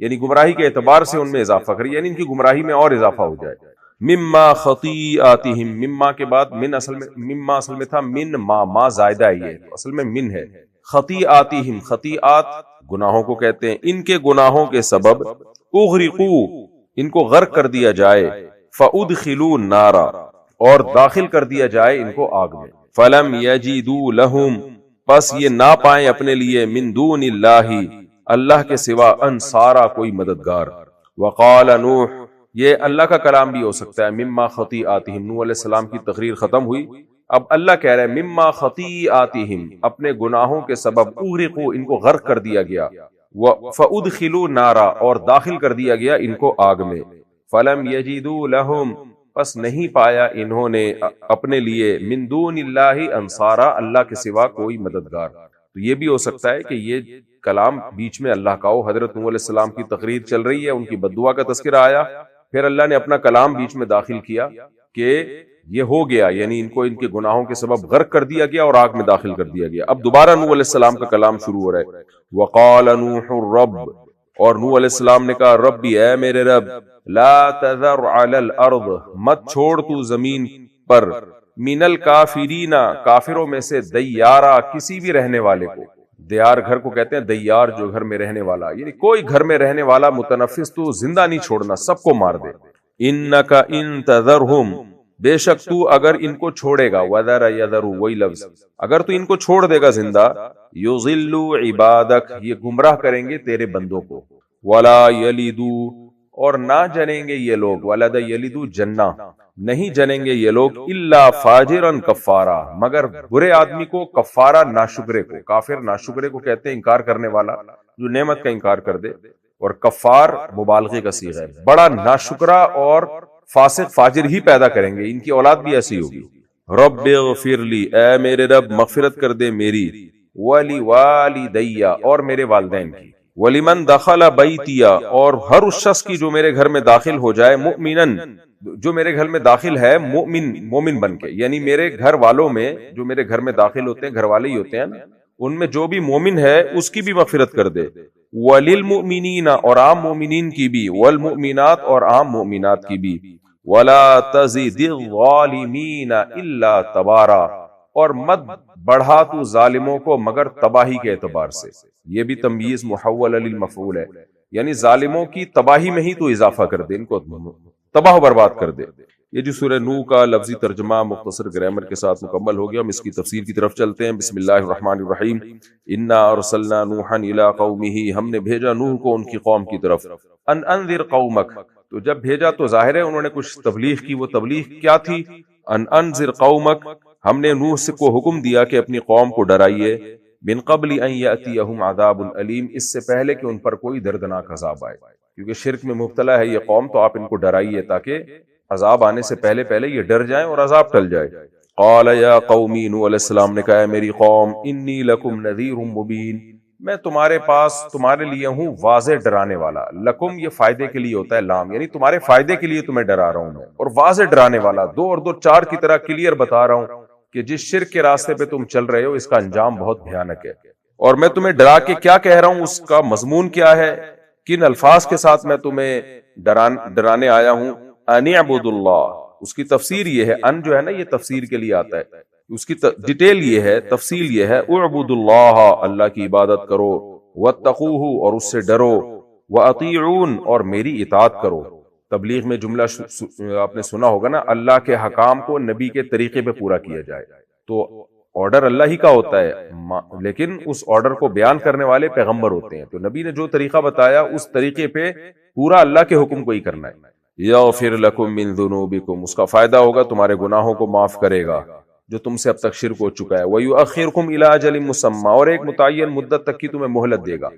یعنی گمراہی کے اعتبار سے ان میں اضافہ کر، یعنی ان کی گمراہی میں اور اضافہ ہو جائے۔ مما خطیئاتہم، مما کے بعد من، اصل میں مما اصل میں تھا من، ما زائدہ ہے، یہ اصل میں من ہے۔ خطیئاتہم، خطیئات گناہوں کو کہتے ہیں، ان کے گناہوں کے سبب، اغرقو، ان کو غرق کر دیا جائے، فادخلوا النار، اور داخل کر دیا جائے ان کو آگ میں، فلم یجدوا لہم، پس یہ نہ پائیں اپنے لیے، من دون اللہ، اللہ کے سوا، انصارا، کوئی مددگار۔ وقال نوح، یہ اللہ کا کلام بھی ہو سکتا ہے، مما خطیئاتہم، نوح علیہ السلام کی تقریر ختم ہوئی، اب اللہ کہہ رہے ہیں مما خطیئاتہم، اپنے گناہوں کے سبب، اغرقوا، ان کو غرق کر دیا گیا، فادخلوا نارا، اور داخل کر دیا گیا ان کو آگ میں، فلم یجدوا لہم، پس نہیں پایا انہوں نے اپنے لیے، من دون اللہ انصارا، اللہ کے سوا کوئی مددگار۔ تو یہ بھی ہو سکتا ہے کہ یہ کلام بیچ میں اللہ کا ہو، حضرت نوح علیہ السلام کی تقریر چل رہی ہے، ان کی بددعا کا تذکرہ آیا، پھر اللہ نے اپنا کلام بیچ میں داخل کیا کہ یہ ہو گیا، یعنی ان کو ان کے گناہوں کے سبب غرق کر دیا گیا اور آگ میں داخل کر دیا گیا۔ اب دوبارہ نوح علیہ السلام کا کلام شروع ہو رہا ہے۔ وقال نوح الرب، اور نوح علیہ السلام نے کہا ربی، اے میرے رب، لا تذر علی الارض، مت چھوڑ تو زمین پر، من الکافرین، کافروں میں سے، دیارا، کسی بھی رہنے والے کو، دیار گھر کو کہتے ہیں، دیار جو گھر میں رہنے والا، یعنی کوئی گھر میں رہنے والا متنفس تو زندہ نہیں چھوڑنا، سب کو مار دے۔ انک ان تذرہم، بے شک تو اگر ان کو چھوڑے گا، وذر یذر، وہی لفظ، اگر تو ان کو چھوڑ دے گا زندہ، یضلوا عبادک، یہ گمراہ کریں گے تیرے بندوں کو، ولا یلدوا، اور نہ جنیں گے یہ لوگ، ولد یلدوا جنہ، نہیں جنیں گے یہ لوگ، الا فاجرا کفارا، مگر برے آدمی کو، کفارا ناشکرے کو، کافر ناشکرے کو کہتے ہیں انکار کرنے والا، جو نعمت کا انکار کر دے، اور کفار مبالغے کا صیغہ ہے، بڑا ناشکرا اور فاسق فاجر ہی پیدا کریں گے، ان کی اولاد بھی ایسی ہوگی۔ رب اغفر لی، اے میرے رب مغفرت کر دے میری، ولی والدی، اور میرے والدین کی، ولمن دخل بیتیا، اور ہر اس شخص کی جو میرے گھر میں داخل ہو جائے، مؤمنن، جو میرے گھر میں داخل ہے مومن بن کے، یعنی میرے گھر والوں میں جو میرے گھر میں داخل ہوتے ہیں، گھر والے ہی ہوتے ہیں نا، ان میں جو بھی مومن ہے اس کی بھی مغفرت کر دے، وللمؤمنین، اور عام مومنین کی بھی، والمؤمنات، اور عام مومنات کی بھی، ولا تزد الظالمین الا تبارا، اور مت بڑھا تو ظالموں کو مگر تباہی کے اعتبار سے۔ یہ بھی تمییز محول علی المفعول ہے، یعنی ظالموں کی تباہی میں ہی تو اضافہ کر دے، ان کو تباہ و برباد کر دے۔ یہ جو سورہ نوح کا لفظی ترجمہ مختصر گرامر کے ساتھ مکمل ہو گیا، ہم اس کی تفسیر کی طرف چلتے ہیں۔ بسم اللہ الرحمن الرحیم۔ انا ارسلنا نوحا الی قومہ، ہم نے بھیجا نوح کو ان کی قوم کی طرف، ان انذر قومک، تو جب بھیجا تو ظاہر ہے انہوں نے کچھ تبلیغ کی، وہ تبلیغ کیا تھی؟ ان انذر قومک، ہم نے نوح سے کو حکم دیا کہ اپنی قوم کو ڈرائیے، من قبل ان یأتیہم عذاب علیم، اس سے پہلے کہ ان پر کوئی دردناک عذاب آئے، کیونکہ شرک میں مبتلا ہے یہ قوم، تو آپ ان کو ڈرائیے تاکہ عذاب آنے سے پہلے پہلے یہ ڈر جائیں اور عذاب ٹل جائے۔ قال یا قومی، نوح علیہ السلام نے کہا ہے میری قوم، انی لکم نذیر مبین، میں تمہارے پاس تمہارے لیے ہوں واضح ڈرانے والا۔ لکم یہ فائدے کے لیے ہوتا ہے لام، یعنی تمہارے فائدے کے لیے تمہیں ڈرا رہا ہوں میں، اور واضح ڈرانے والا، 2 اور 2 4 کی طرح کلیئر بتا رہا ہوں کہ جس شرک کے راستے پہ تم چل رہے ہو اس کا انجام بہت بھیانک ہے، اور میں تمہیں ڈرا کے کیا کہہ رہا ہوں، اس کا مضمون کیا ہے، کن الفاظ کے ساتھ میں تمہیں ڈرانے آیا ہوں۔ ان اعبدوا اللہ، اس کی تفسیر یہ ہے، ان جو ہے نا یہ تفسیر کے لیے آتا ہے، اس کی ڈیٹیل یہ ہے، تفصیل یہ ہے، اعبدوا اللہ، اللہ کی عبادت کرو، واتقوہ اور اس سے ڈرو، واطیعون اور میری اطاعت کرو۔ تبلیغ میں جملہ آپ نے سنا ہوگا نا، اللہ کے حکام کو نبی کے طریقے پہ پورا کیا جائے، تو آرڈر اللہ ہی کا ہوتا ہے، لیکن اس آرڈر کو بیان کرنے والے پیغمبر ہوتے ہیں، تو نبی نے جو طریقہ بتایا اس طریقے پہ پورا اللہ کے حکم کو ہی کرنا ہے۔ یغفر لکم من ذنوبکم، اس کا فائدہ ہوگا تمہارے گناہوں کو معاف کرے گا جو تم سے اب تک شرک ہو چکا ہے، ویؤخرکم الی اجل مسمی، اور ایک متعین مدت تک کی تمہیں مہلت دے گا،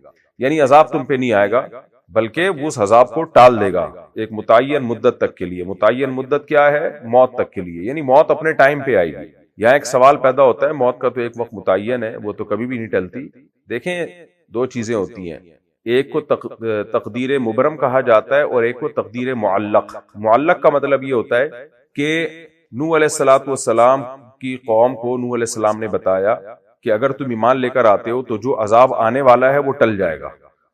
یعنی عذاب تم پہ نہیں آئے گا بلکہ وہ اس عذاب کو ٹال دے گا ایک متعین مدت تک کے لیے۔ متعین مدت کیا ہے؟ موت تک کے لیے، یعنی موت اپنے ٹائم پہ آئے گی۔ یہاں ایک سوال پیدا ہوتا ہے، موت کا تو ایک وقت متعین ہے، وہ تو کبھی بھی نہیں ٹلتی۔ دیکھیں 2 چیزیں ہوتی ہیں، ایک کو تقدیر مبرم کہا جاتا ہے اور ایک کو تقدیر معلق۔ معلق کا مطلب یہ ہوتا ہے کہ نوح علیہ السلام کی قوم کو نوح علیہ السلام نے بتایا کہ اگر تم ایمان لے کر آتے ہو تو جو عذاب آنے والا ہے وہ ٹل جائے گا،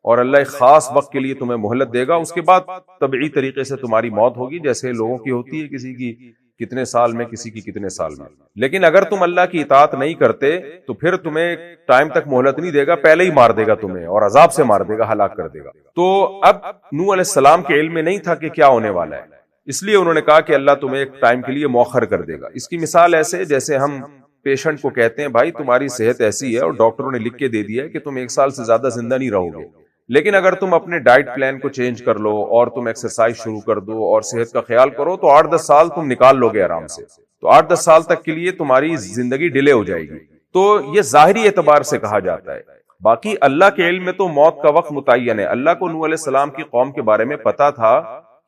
اور اللہ ایک خاص وقت کے لیے تمہیں مہلت دے گا، اس کے بعد طبعی طریقے سے تمہاری موت ہوگی، جیسے لوگوں کی ہوتی ہے، کسی کی کتنے سال میں، کسی کی کتنے سال میں۔ لیکن اگر تم اللہ کی اطاعت نہیں کرتے تو پھر تمہیں ٹائم تک مہلت نہیں دے گا، پہلے ہی مار دے گا تمہیں، اور عذاب سے مار دے گا، ہلاک کر دے گا۔ تو اب نوح علیہ السلام کے علم میں نہیں تھا کہ کیا ہونے والا ہے، اس لیے انہوں نے کہا کہ اللہ تمہیں ایک ٹائم کے لیے مؤخر کر دے گا۔ اس کی مثال ایسے جیسے ہم پیشنٹ کو کہتے ہیں بھائی تمہاری صحت ایسی ہے اور ڈاکٹروں نے لکھ کے دے دیا ہے کہ تم 1 سال سے زیادہ زندہ نہیں رہو گے، لیکن اگر تم اپنے ڈائٹ پلان کو چینج کر لو اور تم ایکسرسائز شروع کر دو اور صحت کا خیال کرو تو 8-10 سال تم نکال لو گے آرام سے، تو 8-10 سال تک کے لیے تمہاری زندگی ڈیلے ہو جائے گی۔ تو یہ ظاہری اعتبار سے کہا جاتا ہے، باقی اللہ کے علم میں تو موت کا وقت متعین ہے۔ اللہ کو نوح علیہ السلام کی قوم کے بارے میں پتا تھا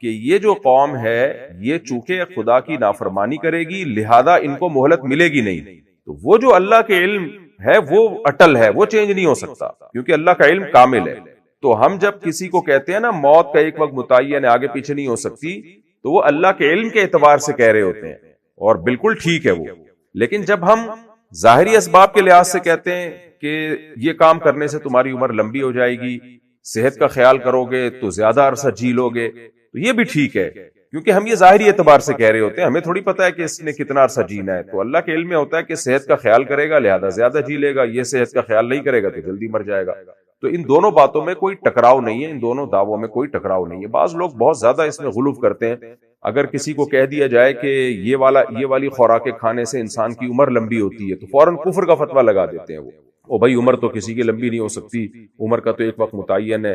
کہ یہ جو قوم ہے یہ چونکہ خدا کی نافرمانی کرے گی لہذا ان کو مہلت ملے گی نہیں، تو وہ جو اللہ کے علم ہے وہ اٹل ہے، وہ چینج نہیں ہو سکتا کیونکہ اللہ کا علم کامل ہے۔ تو ہم جب کسی کو کہتے ہیں نا موت کا ایک وقت متعین ہے، آگے پیچھے نہیں ہو سکتی، تو وہ اللہ کے علم کے اعتبار سے کہہ رہے ہوتے ہیں اور بالکل ٹھیک ہے وہ۔ لیکن جب ہم ظاہری اسباب کے لحاظ سے کہتے ہیں کہ یہ کام کرنے سے تمہاری عمر لمبی ہو جائے گی، صحت کا خیال کرو گے تو زیادہ عرصہ جی لو گے، تو یہ بھی ٹھیک ہے کیونکہ ہم یہ ظاہری اعتبار سے کہہ رہے ہوتے ہیں، ہمیں تھوڑی پتا ہے کہ اس نے کتنا عرصہ جینا ہے۔ تو اللہ کے علم میں ہوتا ہے کہ صحت کا خیال کرے گا لہذا زیادہ جی لے گا، یہ صحت کا خیال نہیں کرے گا تو جلدی مر جائے گا۔ تو ان دونوں باتوں میں کوئی ٹکراؤ نہیں ہے، ان دونوں دعووں میں کوئی ٹکراؤ نہیں ہے۔ بعض لوگ بہت زیادہ اس میں غلو کرتے ہیں، اگر کسی کو کہہ دیا جائے کہ یہ والی خوراکیں کھانے سے انسان کی عمر لمبی ہوتی ہے تو فوراً کفر کا فتویٰ لگا دیتے ہیں وہ بھائی عمر تو کسی کی لمبی نہیں ہو سکتی، عمر کا تو ایک وقت متعین ہے۔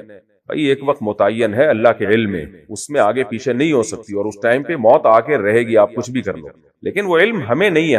بھائی ایک وقت متعین ہے اللہ کے علم میں، اس میں آگے پیچھے نہیں ہو سکتی، اور اس ٹائم پہ موت آ کے رہے گی، آپ کچھ بھی کر لو، لیکن وہ علم ہمیں نہیں ہے،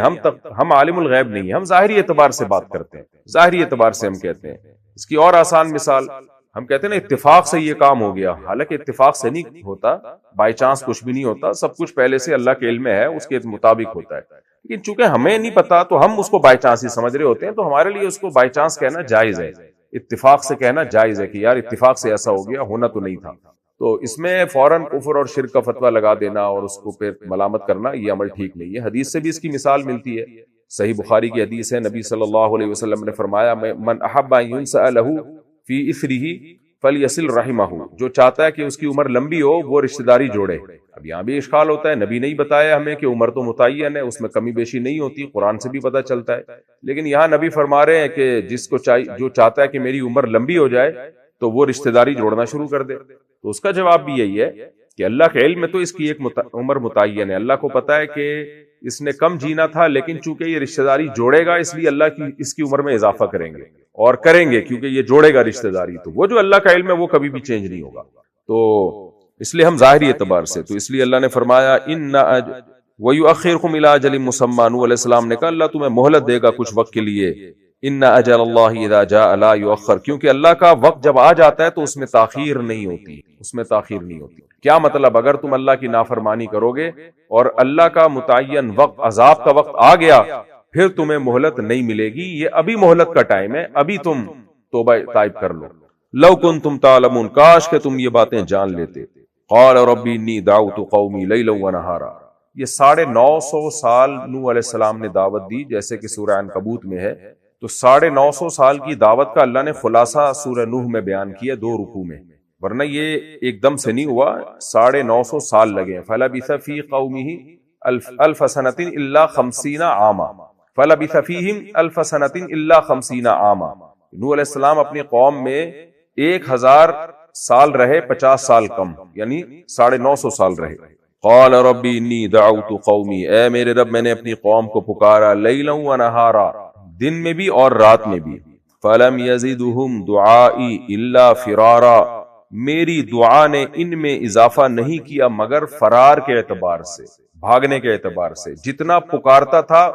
ہم عالم الغیب نہیں ہے، ہم ظاہری اعتبار سے بات کرتے ہیں، ظاہری اعتبار سے ہم کہتے ہیں۔ اس کی اور آسان مثال ہم کہتے ہیں نا اتفاق سے یہ کام ہو گیا، حالانکہ اتفاق سے نہیں ہوتا، بائی چانس کچھ بھی نہیں ہوتا، سب کچھ پہلے سے اللہ کے علم میں ہے، اس کے مطابق ہوتا ہے، لیکن چونکہ ہمیں نہیں پتا تو ہم اس کو بائی چانس ہی سمجھ رہے ہوتے ہیں، تو ہمارے لیے اس کو بائی چانس کہنا جائز ہے، اتفاق سے کہنا جائز ہے کہ یار اتفاق سے ایسا ہو گیا، ہونا تو نہیں تھا۔ تو اس میں فوراً کفر اور شرک کا فتویٰ لگا دینا اور اس کو پھر ملامت کرنا یہ عمل ٹھیک نہیں ہے۔ حدیث سے بھی اس کی مثال ملتی ہے، صحیح بخاری کی حدیث ہے، نبی صلی اللہ علیہ وسلم نے فرمایا من احب ان ينسأ له فی اثرہ فلیصل رحمہ، جو چاہتا ہے کہ اس کی عمر لمبی ہو وہ رشتہ داری جوڑے۔ اب یہاں بھی اشکال ہوتا ہے، نبی نہیں بتایا ہمیں کہ عمر تو متعین ہے، اس میں کمی بیشی نہیں ہوتی، قرآن سے بھی پتہ چلتا ہے، لیکن یہاں نبی فرما رہے ہیں کہ جو چاہتا ہے کہ میری عمر لمبی ہو جائے تو وہ رشتہ داری جوڑنا شروع کر دے۔ تو اس کا جواب بھی یہی ہے کہ اللہ کے علم میں تو اس کی ایک عمر متعین ہے، اللہ کو پتا ہے کہ اس نے کم جینا تھا، لیکن چونکہ یہ رشتہ داری جوڑے گا اس لیے اللہ اس کی عمر میں اضافہ کریں گے اور کریں گے کیونکہ یہ جوڑے گا رشتہ داری، تو وہ جو اللہ کا علم ہے وہ کبھی بھی چینج نہیں ہوگا۔ تو اس لیے ہم ظاہری اعتبار سے، تو اس لیے اللہ نے فرمایا وَيُؤَخِّرْكُمْ إِلَىٰ أَجَلٍ مُّسَمًّى، نوح علیہ السلام نے کہا اللہ تمہیں مہلت دے گا کچھ وقت کے لیے، ان اجل اللہ اذا جاء لا یؤخر، کیونکہ اللہ کا وقت جب آ جاتا ہے تو اس میں تاخیر نہیں ہوتی، اس میں تاخیر نہیں ہوتی۔ کیا مطلب؟ اگر تم اللہ کی نافرمانی کرو گے اور اللہ کا متعین وقت، عذاب کا وقت آ گیا، پھر تمہیں مہلت نہیں ملے گی، یہ ابھی مہلت کا ٹائم ہے، ابھی تم توبہ طائب کر لو۔ لو کنتم تعلمون، کاش کہ تم یہ باتیں جان لیتے۔ قال ربی انی دعوت قومی لیلا ونہارا، یہ 950 سال نوح علیہ السلام نے دعوت دی، جیسے کہ سورہ عنکبوت میں ہے، تو 950 سال کی دعوت کا اللہ نے خلاصہ سورہ نوح میں بیان کیا 2 رکوع میں، ورنہ یہ ایک دم سے نہیں ہوا، 950 سال لگے۔ فلبث فی قومہ الف سنۃ الا 50 عاما، فلبث فیہم الف سنۃ الا 50 عاما، نوح علیہ السلام اپنی قوم میں 1000 سال رہے، 50 سال کم، یعنی 950 سال رہے۔ قال ربی انی دعوت قومی، اے میرے رب میں نے اپنی قوم کو پکارا، لیلا ونہارا، دن میں بھی اور رات میں بھی، فلم یزدہم دعائی الا فرارا، میری دعا نے ان میں اضافہ نہیں کیا مگر فرار کے اعتبار سے، بھاگنے کے اعتبار سے، جتنا پکارتا تھا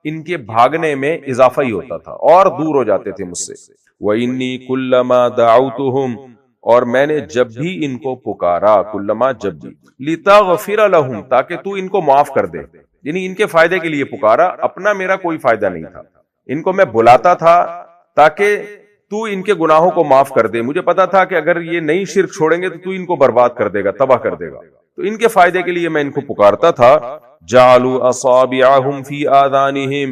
ان کے بھاگنے میں اضافہ ہی ہوتا تھا اور دور ہو جاتے تھے مجھ سے۔ وَإِنِّي كُلَّمَا دَعَوْتُهُمْ، اور میں نے جب بھی ان کو پکارا، کلما جب بھی، لِتَغْفِرَ لَهُمْ، تاکہ تو ان کو معاف کر دے، یعنی ان کے فائدے کے لیے پکارا، اپنا میرا کوئی فائدہ نہیں تھا، ان کو میں بلاتا تھا تاکہ تو ان کے گناہوں کو معاف کر دے، مجھے پتا تھا کہ اگر یہ نئی شرک چھوڑیں گے تو ان کو برباد کر دے گا، تباہ کر دے گا، تو ان کے فائدے کے لیے میں ان کو پکارتا تھا۔ جعلوا اصابعهم فی آذانہم،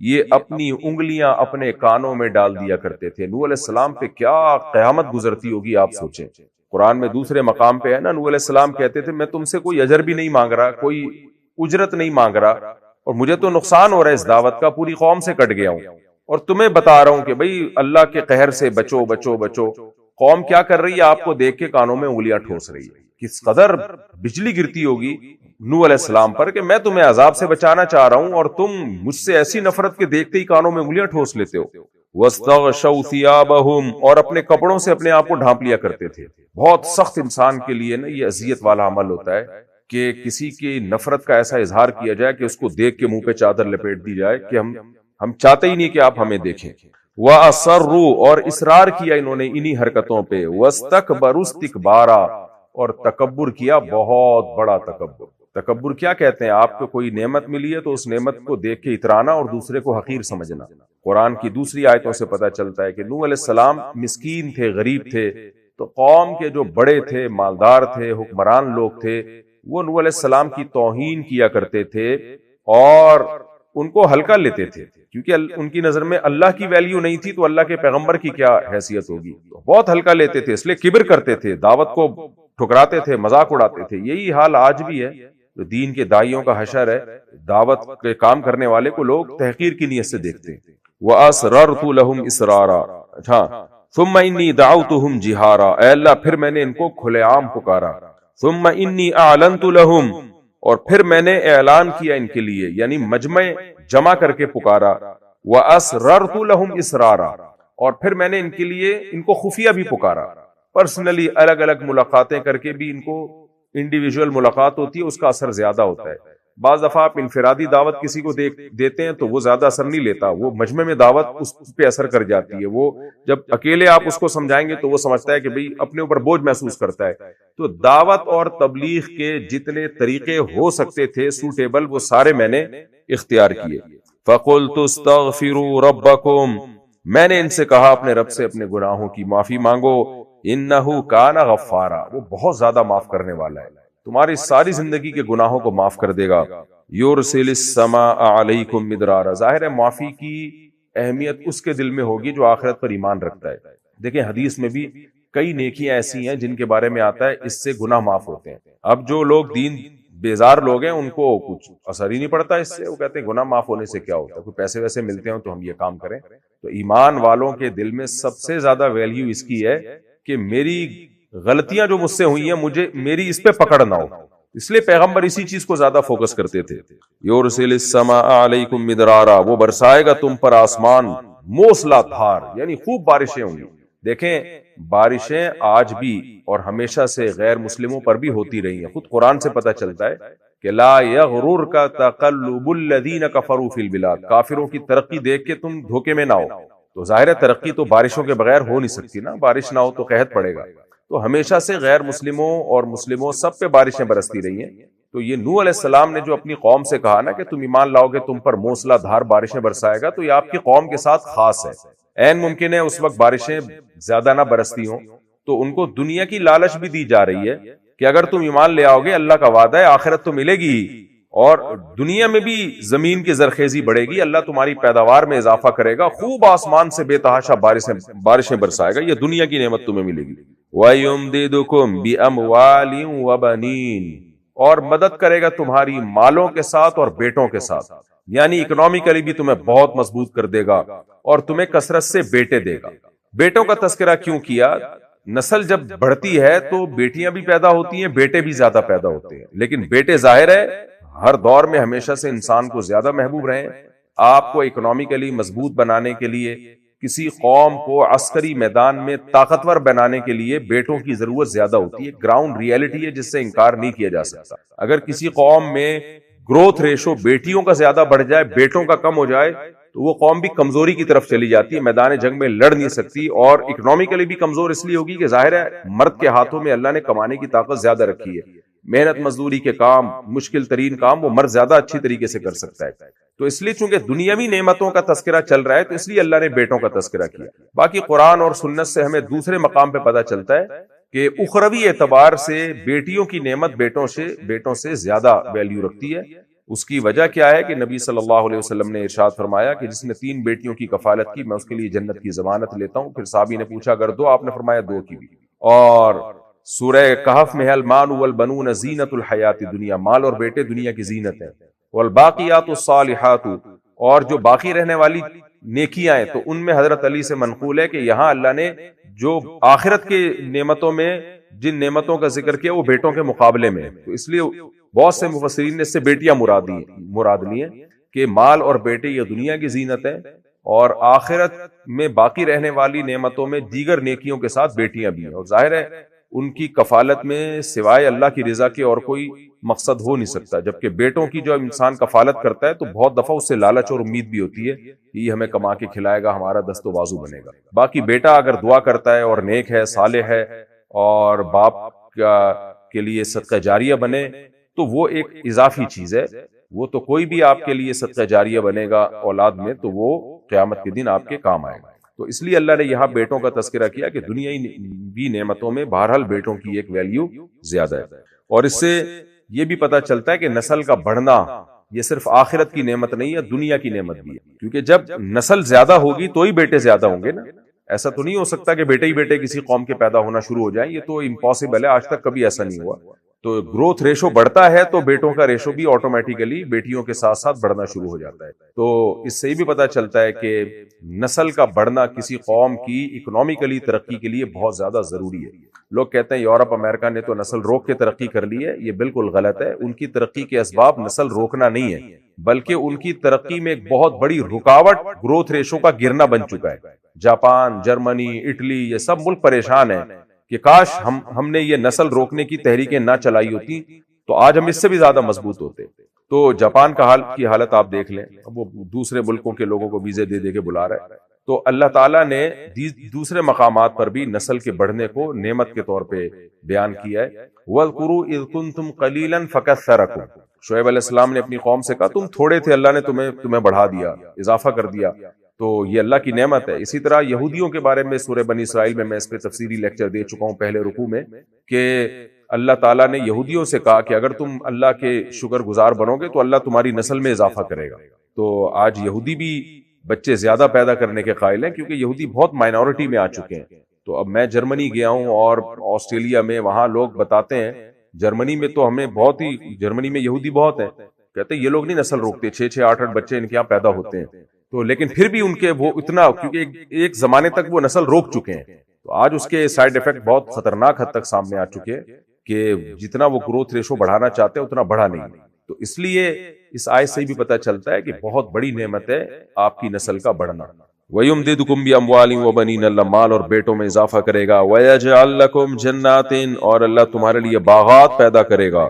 یہ اپنی انگلیاں اپنے کانوں میں ڈال دیا کرتے تھے۔ نوح علیہ السلام پہ کیا قیامت گزرتی ہوگی آپ سوچیں۔ قرآن میں دوسرے مقام پہ ہے نا، نوح علیہ السلام کہتے تھے میں تم سے کوئی اجر بھی نہیں مانگ رہا، کوئی اجرت نہیں مانگ رہا، اور مجھے تو نقصان ہو رہا ہے اس دعوت کا، پوری قوم سے کٹ گیا ہوں، اور تمہیں بتا رہا ہوں کہ بھئی اللہ کے قہر سے بچو بچو بچو۔ قوم کیا کر رہی ہے؟ آپ کو دیکھ کے کانوں میں انگلیاں ٹھوس رہی ہے۔ کس قدر بجلی گرتی ہوگی نوح علیہ السلام پر کہ میں تمہیں عذاب سے بچانا چاہ رہا ہوں اور تم مجھ سے ایسی نفرت کے دیکھتے ہی کانوں میں انگلیاں ٹھوس لیتے ہو۔ وَاسْتَغْشَوْا ثِيَابَهُمْ، اور اپنے کپڑوں سے اپنے آپ کو ڈھانپ لیا کرتے تھے۔ بہت سخت انسان کے لیے نا یہ اذیت والا عمل ہوتا ہے کہ کسی کی نفرت کا ایسا اظہار کیا جائے کہ اس کو دیکھ کے منہ پہ چادر لپیٹ دی جائے کہ ہم چاہتے ہی نہیں کہ آپ ہمیں دیکھیں۔ وَأَصَرُّوا، اور اصرار کیا انہوں نے انہی حرکتوں پہ۔ وَاسْتَكْبَرُوا اسْتِكْبَارًا، اور تکبر کیا، بہت بڑا تکبر۔ تکبر کیا کہتے ہیں؟ آپ کو کوئی نعمت ملی ہے تو اس نعمت کو دیکھ کے اترانا اور دوسرے کو حقیر سمجھنا۔ قرآن کی دوسری آیتوں سے پتہ چلتا ہے کہ نوح علیہ السلام مسکین تھے، غریب تھے، تو قوم کے جو بڑے تھے، مالدار تھے، حکمران لوگ تھے، وہ نوح علیہ السلام کی توہین کیا کرتے تھے اور ان کو ہلکا لیتے تھے، کیونکہ ان کی نظر میں اللہ کی ویلیو نہیں تھی تو اللہ کے پیغمبر کی کیا حیثیت ہوگی، بہت ہلکا لیتے تھے، اس لیے کبر کرتے تھے، دعوت کو ٹھکراتے تھے، مذاق اڑاتے تھے۔ یہی حال آج بھی ہے، جو دین کے داعیوں کا حشر ہے، دعوت کے کام کرنے والے کو لوگ تحقیر کی نیت سے دیکھتے ہیں۔ وَأَسْرَرْتُ لَهُمْ إِسْرَارًا، ہاں، ثُمَّ إِنِّي دَعَوْتُهُمْ جِهَارًا، اے اللہ پھر میں نے ان کو کھلے عام پکارا۔ ثُمَّ إِنِّي أَعْلَنْتُ لَهُمْ، اور پھر میں نے اعلان کیا ان کے لیے، یعنی مجمع جمع کر کے پکارا۔ وَأَسْرَرْتُ لَهُمْ إِسْرَارًا، اور پھر میں نے ان کے لیے ان کو خفیہ بھی پکارا، پرسنلی الگ الگ ملاقاتیں کر کے بھی ان کو، انڈیویجول ملاقات ہوتی ہے اس کا اثر زیادہ ہوتا ہے۔ بعض دفعہ آپ انفرادی دعوت کسی کو دیتے ہیں تو وہ زیادہ اثر نہیں لیتا، وہ مجمع میں دعوت اس پہ اثر کر جاتی ہے۔ وہ جب اکیلے آپ اس کو سمجھائیں گے تو وہ سمجھتا ہے کہ بھئی اپنے اوپر بوجھ محسوس کرتا ہے۔ تو دعوت اور تبلیغ کے جتنے طریقے ہو سکتے تھے سوٹیبل، وہ سارے میں نے اختیار کیے۔ فَقُلْتُ اسْتَغْفِرُوا رَبَّكُمْ، میں نے ان سے کہا اپنے رب سے اپنے گناہوں کی معافی مانگو، انہو کان غفارا، وہ بہت زیادہ معاف کرنے والا ہے، تمہاری ساری زندگی کے گناہوں کو معاف کر دے گا۔ یرسل السماء علیکم مدرارا، ظاہر ہے معافی کی اہمیت اس کے دل میں ہوگی جو آخرت پر ایمان رکھتا ہے۔ دیکھیں حدیث میں بھی کئی نیکیاں ایسی ہیں جن کے بارے میں آتا ہے اس سے گناہ معاف ہوتے ہیں۔ اب جو لوگ دین بیزار لوگ ہیں ان کو کچھ اثر ہی نہیں پڑتا اس سے، وہ کہتے ہیں گناہ معاف ہونے سے کیا ہوتا ہے، کوئی پیسے ویسے ملتے ہیں تو ہم یہ کام کریں۔ تو ایمان والوں کے دل میں سب سے زیادہ ویلیو اس کی ہے کہ میری غلطیاں جو مجھ سے ہوئی ہیں میری اس پہ پکڑ نہ ہو، اس لیے پیغمبر اسی چیز کو زیادہ فوکس کرتے تھے۔ یرسل السماء علیکم مدرارا، وہ برسائے گا تم پر آسمان موسلا دھار، یعنی خوب بارشیں ہوں گی۔ دیکھیں بارشیں آج بھی اور ہمیشہ سے غیر مسلموں پر بھی ہوتی رہی ہیں، خود قرآن سے پتہ چلتا ہے کہ لا یغررک تقلب الذین کفروا فی البلاد، کافروں کی ترقی دیکھ کے تم دھوکے میں نہ ہو، تو ظاہر ہے ترقی تو بارشوں کے بغیر ہو نہیں سکتی نا، بارش نہ ہو تو قحط پڑے گا۔ تو ہمیشہ سے غیر مسلموں اور مسلموں سب پہ بارشیں برستی رہی ہیں۔ تو یہ نوح علیہ السلام نے جو اپنی قوم سے کہا نا کہ تم ایمان لاؤ گے تم پر موسلا دھار بارشیں برسائے گا، تو یہ آپ کی قوم کے ساتھ خاص ہے۔ عین ممکن ہے اس وقت بارشیں زیادہ نہ برستی ہوں، تو ان کو دنیا کی لالچ بھی دی جا رہی ہے کہ اگر تم ایمان لے آؤ گے اللہ کا وعدہ ہے آخرت تو ملے گی ہی، اور دنیا میں بھی زمین کی زرخیزی بڑھے گی، اللہ تمہاری پیداوار میں اضافہ کرے گا، خوب آسمان سے بے تحاشا بارشیں برسائے گا، یہ دنیا کی نعمت تمہیں ملے گی۔ وَيُمْدِدُكُمْ بِأَمْوَالٍ وَبَنِينَ، اور مدد کرے گا تمہاری مالوں کے ساتھ اور بیٹوں کے ساتھ، یعنی اکنامکلی بھی تمہیں بہت مضبوط کر دے گا اور تمہیں کثرت سے بیٹے دے گا۔ بیٹوں کا تذکرہ کیوں کیا؟ نسل جب بڑھتی ہے تو بیٹیاں بھی پیدا ہوتی ہیں، بیٹے بھی زیادہ پیدا ہوتے ہیں، لیکن بیٹے ظاہر ہے ہر دور میں ہمیشہ سے انسان کو زیادہ محبوب رہے ہیں۔ آپ کو اکنامکلی مضبوط بنانے کے لیے، کسی قوم کو عسکری میدان میں طاقتور بنانے کے لیے بیٹوں کی ضرورت زیادہ ہوتی ہے، گراؤنڈ ریئلٹی ہے جس سے انکار نہیں کیا جا سکتا۔ اگر کسی قوم میں گروتھ ریشو بیٹیوں کا زیادہ بڑھ جائے، بیٹوں کا کم ہو جائے، تو وہ قوم بھی کمزوری کی طرف چلی جاتی ہے، میدان جنگ میں لڑ نہیں سکتی، اور اکنامکلی بھی کمزور اس لیے ہوگی کہ ظاہر ہے مرد کے ہاتھوں میں اللہ نے کمانے کی طاقت زیادہ رکھی ہے، محنت مزدوری کے کام، مشکل ترین کام وہ مرد زیادہ اچھی طریقے سے کر سکتا ہے۔ تو اس لیے چونکہ دنیاوی نعمتوں کا تذکرہ چل رہا ہے تو اس لیے اللہ نے بیٹوں کا تذکرہ کیا۔ باقی قرآن اور سنت سے ہمیں دوسرے مقام پہ پتہ چلتا ہے کہ اخروی اعتبار سے بیٹیوں کی نعمت بیٹوں سے زیادہ ویلیو رکھتی ہے۔ اس کی وجہ کیا ہے کہ نبی صلی اللہ علیہ وسلم نے ارشاد فرمایا کہ جس نے 3 بیٹیوں کی کفالت کی میں اس کے لیے جنت کی ضمانت لیتا ہوں۔ پھر صحابی نے پوچھا اگر 2؟ آپ نے فرمایا 2 کی بھی۔ اور سورہ کہف میں ہے المال والبنون زینت الحیات الدنیا، مال اور بیٹے دنیا کی زینت ہیں، والباقیات الصالحات، اور جو باقی رہنے والی نیکیاں ہیں تو ان میں حضرت علی سے منقول ہے کہ یہاں اللہ نے جو آخرت کے نعمتوں میں جن نعمتوں کا ذکر کیا وہ بیٹوں کے مقابلے میں، تو اس لیے بہت سے مفسرین نے اس سے بیٹیاں مراد لی ہیں کہ مال اور بیٹے یہ دنیا کی زینت ہے، اور آخرت میں باقی رہنے والی نعمتوں میں دیگر نیکیوں کے ساتھ بیٹیاں بھی ہیں، اور ظاہر ہے ان کی کفالت میں سوائے اللہ کی رضا کے اور کوئی مقصد ہو نہیں سکتا، جبکہ بیٹوں کی جو انسان کفالت کرتا ہے تو بہت دفعہ اس سے لالچ اور امید بھی ہوتی ہے کہ یہ ہمیں کما کے کھلائے گا، ہمارا دست و بازو بنے گا۔ باقی بیٹا اگر دعا کرتا ہے اور نیک ہے، صالح ہے، اور باپ کے لیے صدقہ جاریہ بنے تو وہ ایک اضافی چیز ہے، وہ تو کوئی بھی آپ کے لیے صدقہ جاریہ بنے گا اولاد میں تو وہ قیامت کے دن آپ کے کام آئے گا۔ تو اس لیے اللہ نے یہاں بیٹوں کا تذکرہ کیا کہ دنیاوی نعمتوں میں بہرحال بیٹوں کی ایک ویلیو زیادہ ہے، اور اس سے یہ بھی پتہ چلتا ہے کہ نسل کا بڑھنا یہ صرف آخرت کی نعمت نہیں ہے، دنیا کی نعمت بھی ہے، کیونکہ جب نسل زیادہ ہوگی تو ہی بیٹے زیادہ ہوں گے نا۔ ایسا تو نہیں ہو سکتا کہ بیٹے ہی بیٹے کسی قوم کے پیدا ہونا شروع ہو جائیں، یہ تو امپاسبل ہے، آج تک کبھی ایسا نہیں ہوا۔ تو گروتھ ریشو بڑھتا ہے تو بیٹوں کا ریشو بھی آٹومیٹیکلی بیٹیوں کے ساتھ ساتھ بڑھنا شروع ہو جاتا ہے۔ تو اس سے بھی پتہ چلتا ہے کہ نسل کا بڑھنا کسی قوم کی اکنامکلی ترقی کے لیے بہت زیادہ ضروری ہے۔ لوگ کہتے ہیں یورپ امریکہ نے تو نسل روک کے ترقی کر لی ہے، یہ بالکل غلط ہے۔ ان کی ترقی کے اسباب نسل روکنا نہیں ہے، بلکہ ان کی ترقی میں ایک بہت بڑی رکاوٹ گروتھ ریشو کا گرنا بن چکا ہے۔ جاپان، جرمنی، اٹلی، یہ سب ملک پریشان ہیں کہ کاش ہم نے یہ نسل روکنے کی تحریکیں نہ چلائی ہوتی تو آج ہم اس سے بھی زیادہ مضبوط ہوتے۔ تو جاپان کی حالت آپ دیکھ لیں، وہ دوسرے ملکوں کے لوگوں کو ویزے دے دے کے بلا رہا ہے۔ تو اللہ تعالیٰ نے دوسرے مقامات پر بھی نسل کے بڑھنے کو نعمت کے طور پہ بیان کیا ہے۔ وَاذْكُرُوا إِذْ كُنْتُمْ قَلِيلًا فَكَثَّرَكُمْ، شعیب علیہ السلام نے اپنی قوم سے کہا تم تھوڑے تھے، اللہ نے تمہیں بڑھا دیا، اضافہ کر دیا، تو یہ اللہ کی نعمت ہے۔ اسی طرح یہودیوں کے بارے میں سورہ بنی اسرائیل میں اس پہ تفصیلی لیکچر دے چکا ہوں پہلے رکوع میں، کہ اللہ تعالیٰ نے یہودیوں سے کہا کہ اگر تم اللہ کے شکر گزار بنو گے تو اللہ تمہاری نسل میں اضافہ کرے گا۔ تو آج یہودی بھی بچے زیادہ پیدا کرنے کے قائل ہیں، کیونکہ یہودی بہت مائنورٹی میں آ چکے ہیں۔ تو اب میں جرمنی گیا ہوں اور آسٹریلیا میں، وہاں لوگ بتاتے ہیں جرمنی میں تو ہمیں جرمنی میں یہودی بہت ہیں، کہتے ہیں یہ لوگ نہیں نسل روکتے، 6 8 بچے ان کے یہاں پیدا ہوتے ہیں، تو لیکن پھر بھی ان کے وہ اتنا، کیونکہ ایک زمانے تک وہ نسل روک چکے ہیں، تو آج اس کے سائیڈ ایفیکٹ بہت خطرناک حد تک سامنے آ چکے ہیں کہ جتنا وہ گروتھ ریشو بڑھانا چاہتے ہیں اتنا بڑھا نہیں۔ تو اس لیے اس آیت سے بھی پتہ چلتا ہے کہ بہت بڑی نعمت ہے آپ کی نسل کا بڑھنا۔ وَيُمْدِدُكُمْ بِأَمْوَالٍ وَبَنِينَ، اللہ مال اور بیٹوں میں اضافہ کرے گا۔ وَيَجْعَلْ لَكُمْ جَنَّاتٍ، اور اللہ تمہارے لیے باغات پیدا کرے گا۔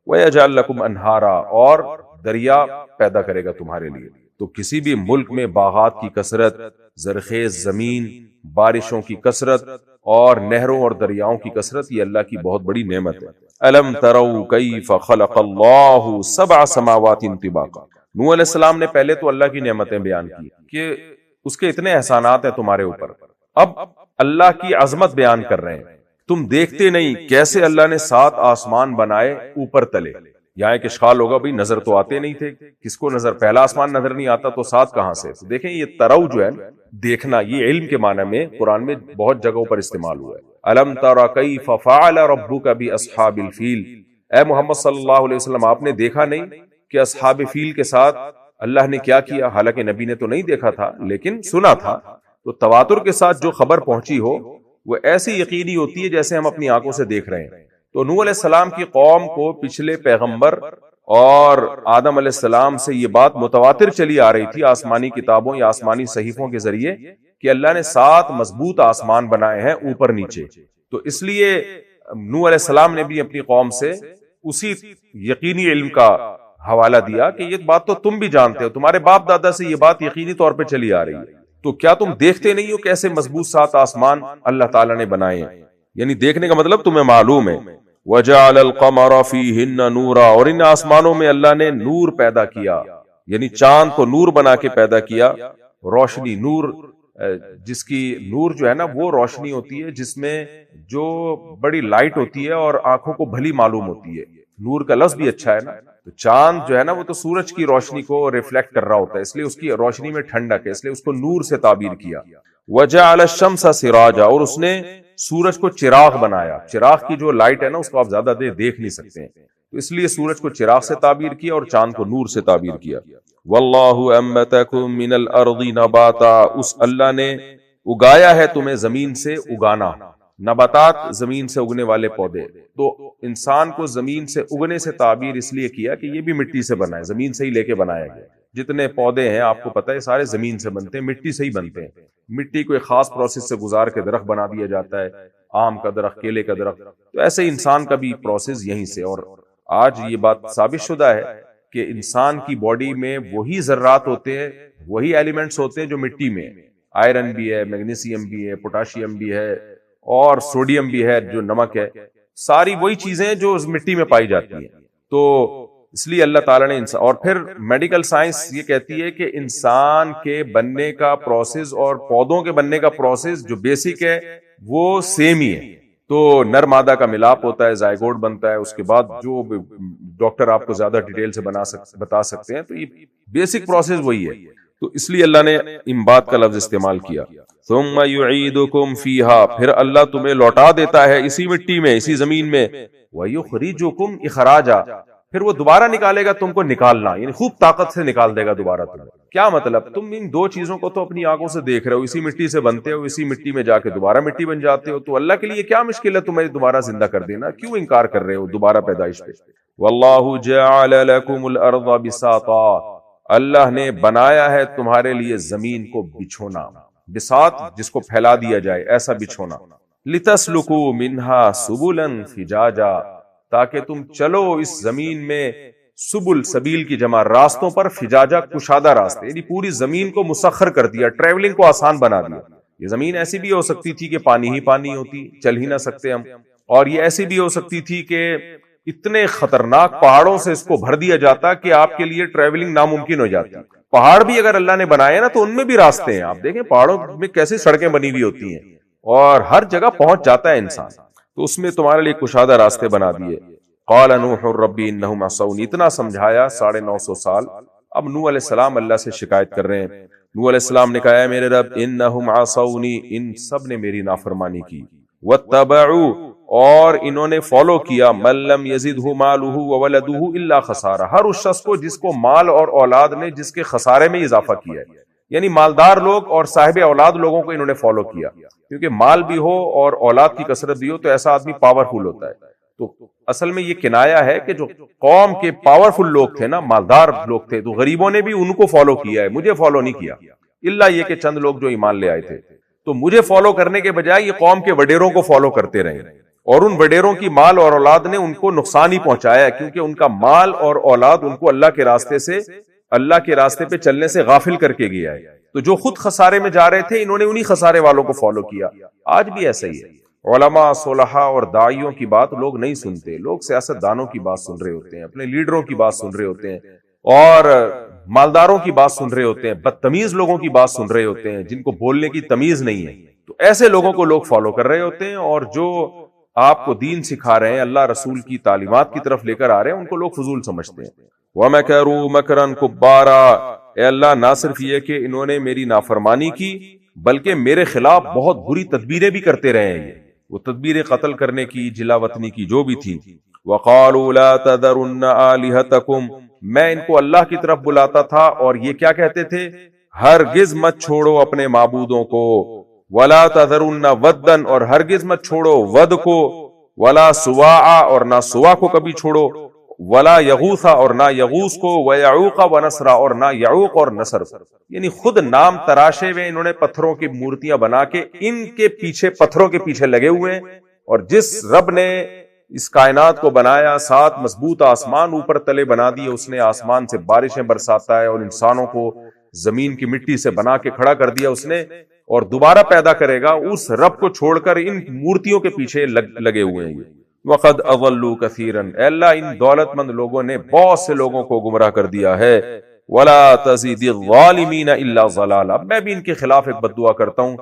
وَيَجْعَلْ لَكُمْ أَنْهَارًا، اور دریا پیدا کرے گا تمہارے لیے۔ تو کسی بھی ملک میں باغات کی کثرت، زرخیز زمین، بارشوں کی کثرت اور نہروں اور دریاؤں کی کثرت یہ اللہ کی بہت بڑی نعمت ہے۔ الم تروا کیف خلق اللہ 7 سماوات طباقا۔ نوح علیہ السلام نے پہلے تو اللہ کی نعمتیں بیان کی کہ اس کے اتنے احسانات ہیں تمہارے اوپر، اب اللہ کی عظمت بیان کر رہے ہیں۔ تم دیکھتے نہیں کیسے اللہ نے 7 آسمان بنائے اوپر تلے۔ یہاں ایک اشکال ہوگا بھئی نظر تو آتے نہیں تھے، کس کو نظر، پہلا آسمان نظر نہیں آتا تو 7 کہاں سے؟ تو دیکھیں یہ ترو جو ہے دیکھنا، یہ علم کے معنی میں قرآن میں بہت جگہوں پر استعمال ہوا ہے۔ الم تر کیف فعل ربک باصحاب الفیل، اے محمد صلی اللہ علیہ وسلم آپ نے دیکھا نہیں کہ اصحاب فیل کے ساتھ اللہ نے کیا کیا؟ حالانکہ نبی نے تو نہیں دیکھا تھا لیکن سنا تھا، تو تواتر کے ساتھ جو خبر پہنچی ہو وہ ایسی یقینی ہوتی ہے جیسے ہم اپنی آنکھوں سے دیکھ رہے ہیں۔ تو نوح علیہ السلام کی قوم کو پچھلے پیغمبر اور آدم علیہ السلام سے یہ بات متواتر چلی آ رہی تھی آسمانی کتابوں یا آسمانی صحیفوں کے ذریعے کہ اللہ نے 7 مضبوط آسمان بنائے ہیں اوپر نیچے۔ تو اس لیے نوح علیہ السلام نے بھی اپنی قوم سے اسی یقینی علم کا حوالہ دیا کہ یہ بات تو تم بھی جانتے ہو، تمہارے باپ دادا سے یہ بات یقینی طور پہ چلی آ رہی ہے، تو کیا تم دیکھتے نہیں ہو کیسے مضبوط 7 آسمان اللہ تعالیٰ نے بنائے ہیں؟ یعنی دیکھنے کا مطلب تمہیں معلوم ہے۔ وَجَعَلَ الْقَمَرَ فِيهِنَّ نُورًا، اور ان آسمانوں میں اللہ نے نور پیدا کیا، یعنی چاند کو نور بنا کے پیدا کیا، روشنی، نور جس کی نور جو ہے نا وہ روشنی ہوتی ہے جس میں جو بڑی لائٹ ہوتی ہے اور آنکھوں کو بھلی معلوم ہوتی ہے۔ نور کا لفظ بھی اچھا ہے نا، تو چاند جو ہے نا وہ تو سورج کی روشنی کو ریفلیکٹ کر رہا ہوتا ہے، اس لیے اس کی روشنی میں ٹھنڈک ہے، اس لیے اس کو نور سے تعبیر کیا۔ وَجَعَلَ الشَّمْسَ سِرَاجًا، اور اس نے سورج کو چراغ بنایا۔ چراغ کی جو لائٹ ہے نا اس کو آپ زیادہ دیر دیکھ نہیں سکتے ہیں، تو اس لیے سورج کو چراغ سے تعبیر کیا اور چاند کو نور سے تعبیر کیا۔ وَاللَّهُ أَنبَتَكُم مِّنَ الْأَرْضِ نَبَاتًا، اس اللہ نے اگایا ہے تمہیں زمین سے اگانا، نباتات زمین سے اگنے والے پودے۔ تو انسان کو زمین سے اگنے سے تعبیر اس لیے کیا کہ یہ بھی مٹی سے بنا ہے، زمین سے ہی لے کے بنایا گیا۔ جتنے پودے ہیں آپ کو پتہ ہے سارے زمین سے بنتے ہیں، مٹی سے ہی بنتے ہیں۔ مٹی کو ایک خاص پروسیس سے گزار کے درخت بنا دیا جاتا ہے، آم کا درخت، کیلے کا درخت، تو ایسے انسان کا بھی پروسیس یہیں سے۔ اور آج یہ بات ثابت شدہ ہے کہ انسان کی باڈی میں وہی ذرات ہوتے ہیں، وہی ایلیمنٹس ہوتے ہیں جو مٹی میں ہیں۔ آئرن بھی ہے، میگنیسیم بھی ہے، پوٹاشیم بھی ہے اور سوڈیم بھی ہے جو نمک ہے، ساری وہی چیزیں جو مٹی میں پائی جاتی ہیں۔ تو اس لیے اللہ تعالیٰ نے انسان، اور پھر میڈیکل سائنس یہ کہتی ہے کہ انسان کے بننے کا پروسیس اور پودوں کے بننے کا پروسیس جو بیسک ہے وہ سیم ہی ہے۔ تو نر مادہ کا ملاپ ہوتا ہے، زائگوٹ بنتا ہے، اس کے بعد جو ڈاکٹر آپ کو زیادہ ڈیٹیل سے بتا سکتے ہیں، تو یہ بیسک پروسیس وہی ہے۔ تو اس لیے اللہ نے انبات کا لفظ استعمال کیا۔ ثم یعیدکم فیہا، پھر اللہ تمہیں لوٹا دیتا ہے اسی مٹی میں، اسی زمین میں۔ ویخرجکم اخراجا، پھر وہ دوبارہ نکالے گا تم کو نکالنا، یعنی خوب طاقت سے نکال دے گا دوبارہ تمہیں۔ کیا مطلب؟ تم ان 2 چیزوں کو تو اپنی آنکھوں سے دیکھ رہے ہو، اسی مٹی سے بنتے ہو، اسی مٹی میں جا کے دوبارہ مٹی بن جاتے ہو، تو اللہ کے لیے کیا مشکل ہے تمہیں دوبارہ زندہ کر دینا؟ کیوں انکار کر رہے ہو دوبارہ پیدائش پہ؟ واللہ جعل لکم الارض بساطا، اللہ نے بنایا ہے تمہارے لیے زمین کو بچھونا، بساط جس کو پھیلا دیا جائے ایسا بچھونا۔ لتسلکوا منہا سبلا فجاجا، تاکہ تم چلو اس زمین میں، سبل سبیل کی جمع راستوں پر، فجاجا کشادہ راستے، یعنی پوری زمین کو مسخر کر دیا، ٹریولنگ کو آسان بنا دیا۔ یہ زمین ایسی بھی ہو سکتی تھی کہ پانی ہی پانی ہوتی، چل ہی نہ سکتے ہم، اور یہ ایسی بھی ہو سکتی تھی کہ اتنے خطرناک پہاڑوں سے اس کو بھر دیا جاتا کہ آپ کے لیے ٹریولنگ ناممکن ہو جاتی۔ پہاڑ بھی اگر اللہ نے بنائے نا تو ان میں بھی راستے ہیں، آپ دیکھیں پہاڑوں میں کیسے سڑکیں بنی ہوئی ہوتی ہیں اور ہر جگہ پہنچ جاتا ہے انسان، تو اس میں تمہارے لیے کشادہ راستے بنا دیے۔ قال نوح ربی انہم عصونی، اتنا سمجھایا 950 سال۔ اب نوح علیہ السلام اللہ سے شکایت کر رہے ہیں۔ نوح علیہ السلام نے کہا ہے میرے رب انہم عصونی، ان سب نے میری نافرمانی کی، واتبعوا، اور انہوں نے فالو کیا، من لم یزدہ مالہ وولدہ الا خسارہ، ہر اس شخص کو جس کو مال اور اولاد نے جس کے خسارے میں اضافہ کیا ہے، یعنی مالدار لوگ اور صاحب اولاد لوگوں کو انہوں نے فالو کیا، کیونکہ مال بھی ہو اور اولاد کی کثرت بھی ہو تو ایسا آدمی پاورفل ہوتا ہے۔ تو اصل میں یہ کنایا ہے کہ جو قوم کے پاورفل لوگ تھے نا، مالدار لوگ تھے، تو غریبوں نے بھی ان کو فالو کیا ہے، مجھے فالو نہیں کیا، الا یہ کہ چند لوگ جو ایمان لے آئے تھے۔ تو مجھے فالو کرنے کے بجائے یہ قوم کے وڈیروں کو فالو کرتے رہے، اور ان وڈیروں کی مال اور اولاد نے ان کو نقصان ہی پہنچایا ہے، کیونکہ ان کا مال اور اولاد ان کو اللہ کے راستے سے اللہ کے راستے پہ چلنے سے غافل کر کے گیا ہے. تو جو خود خسارے میں جا رہے تھے انہوں نے انہی خسارے والوں کو فالو کیا. آج بھی ایسا ہی ہے. علماء، صلحاء اور داعیوں کی بات لوگ نہیں سنتے. لوگ سیاست دانوں کی بات سن رہے ہوتے ہیں، اپنے لیڈروں کی بات سن رہے ہوتے ہیں، اور مالداروں کی بات سن رہے ہوتے ہیں، بدتمیز لوگوں کی بات سن رہے ہوتے ہیں جن کو بولنے کی تمیز نہیں ہے. تو ایسے لوگوں کو لوگ فالو کر رہے ہوتے ہیں، اور جو آپ کو دین سکھا رہے ہیں، اللہ رسول کی تعلیمات کی طرف لے کر آ رہے ہیں، ان کو لوگ فضول سمجھتے ہیں. وَمَكَرُوا مَكْرًا كُبَّارًا، اے اللہ نہ صرف یہ کہ انہوں نے میری نافرمانی کی بلکہ میرے خلاف بہت بری تدبیریں بھی کرتے رہے ہیں. وہ تدبیریں قتل کرنے کی، جلا وطنی کی، جو بھی تھی. وَقَالُوا لَا تَذَرُنَّ آلِهَتَكُمْ، میں ان کو اللہ کی طرف بلاتا تھا اور یہ کیا کہتے تھے؟ ہرگز مت چھوڑو اپنے معبودوں کو. وَلَا تَذَرُنَّ وَدًّا، اور ہرگز مت چھوڑو ود کو. وَلَا سُوَاعًا، اور نہ سوا کو کبھی چھوڑو. وَلَا یغوثا، اور نہ یغوث کو. وَیعوق وَنَسْرا، اور نہ یعوق اور نصر. یعنی خود نام تراشے ہوئے انہوں نے پتھروں کی مورتیاں بنا کے ان کے پیچھے، پتھروں کے پیچھے لگے ہوئے ہیں. اور جس رب نے اس کائنات کو بنایا، 7 مضبوط آسمان اوپر تلے بنا دیے، اس نے آسمان سے بارشیں برساتا ہے اور انسانوں کو زمین کی مٹی سے بنا کے کھڑا کر دیا اس نے، اور دوبارہ پیدا کرے گا. اس رب کو چھوڑ کر ان مورتیوں کے پیچھے لگے ہوئے ہیں. وَقَدْ أَضَلُّوا كَثِيرًا، اے اللہ ان دولت مند لوگوں نے بہت سے لوگوں کو گمراہ کر دیا ہے. وَلَا تَزِدِ الظَّالِمِينَ إِلَّا ضَلَالًا، میں بھی ان کے خلاف ایک بد دعا کرتا ہوں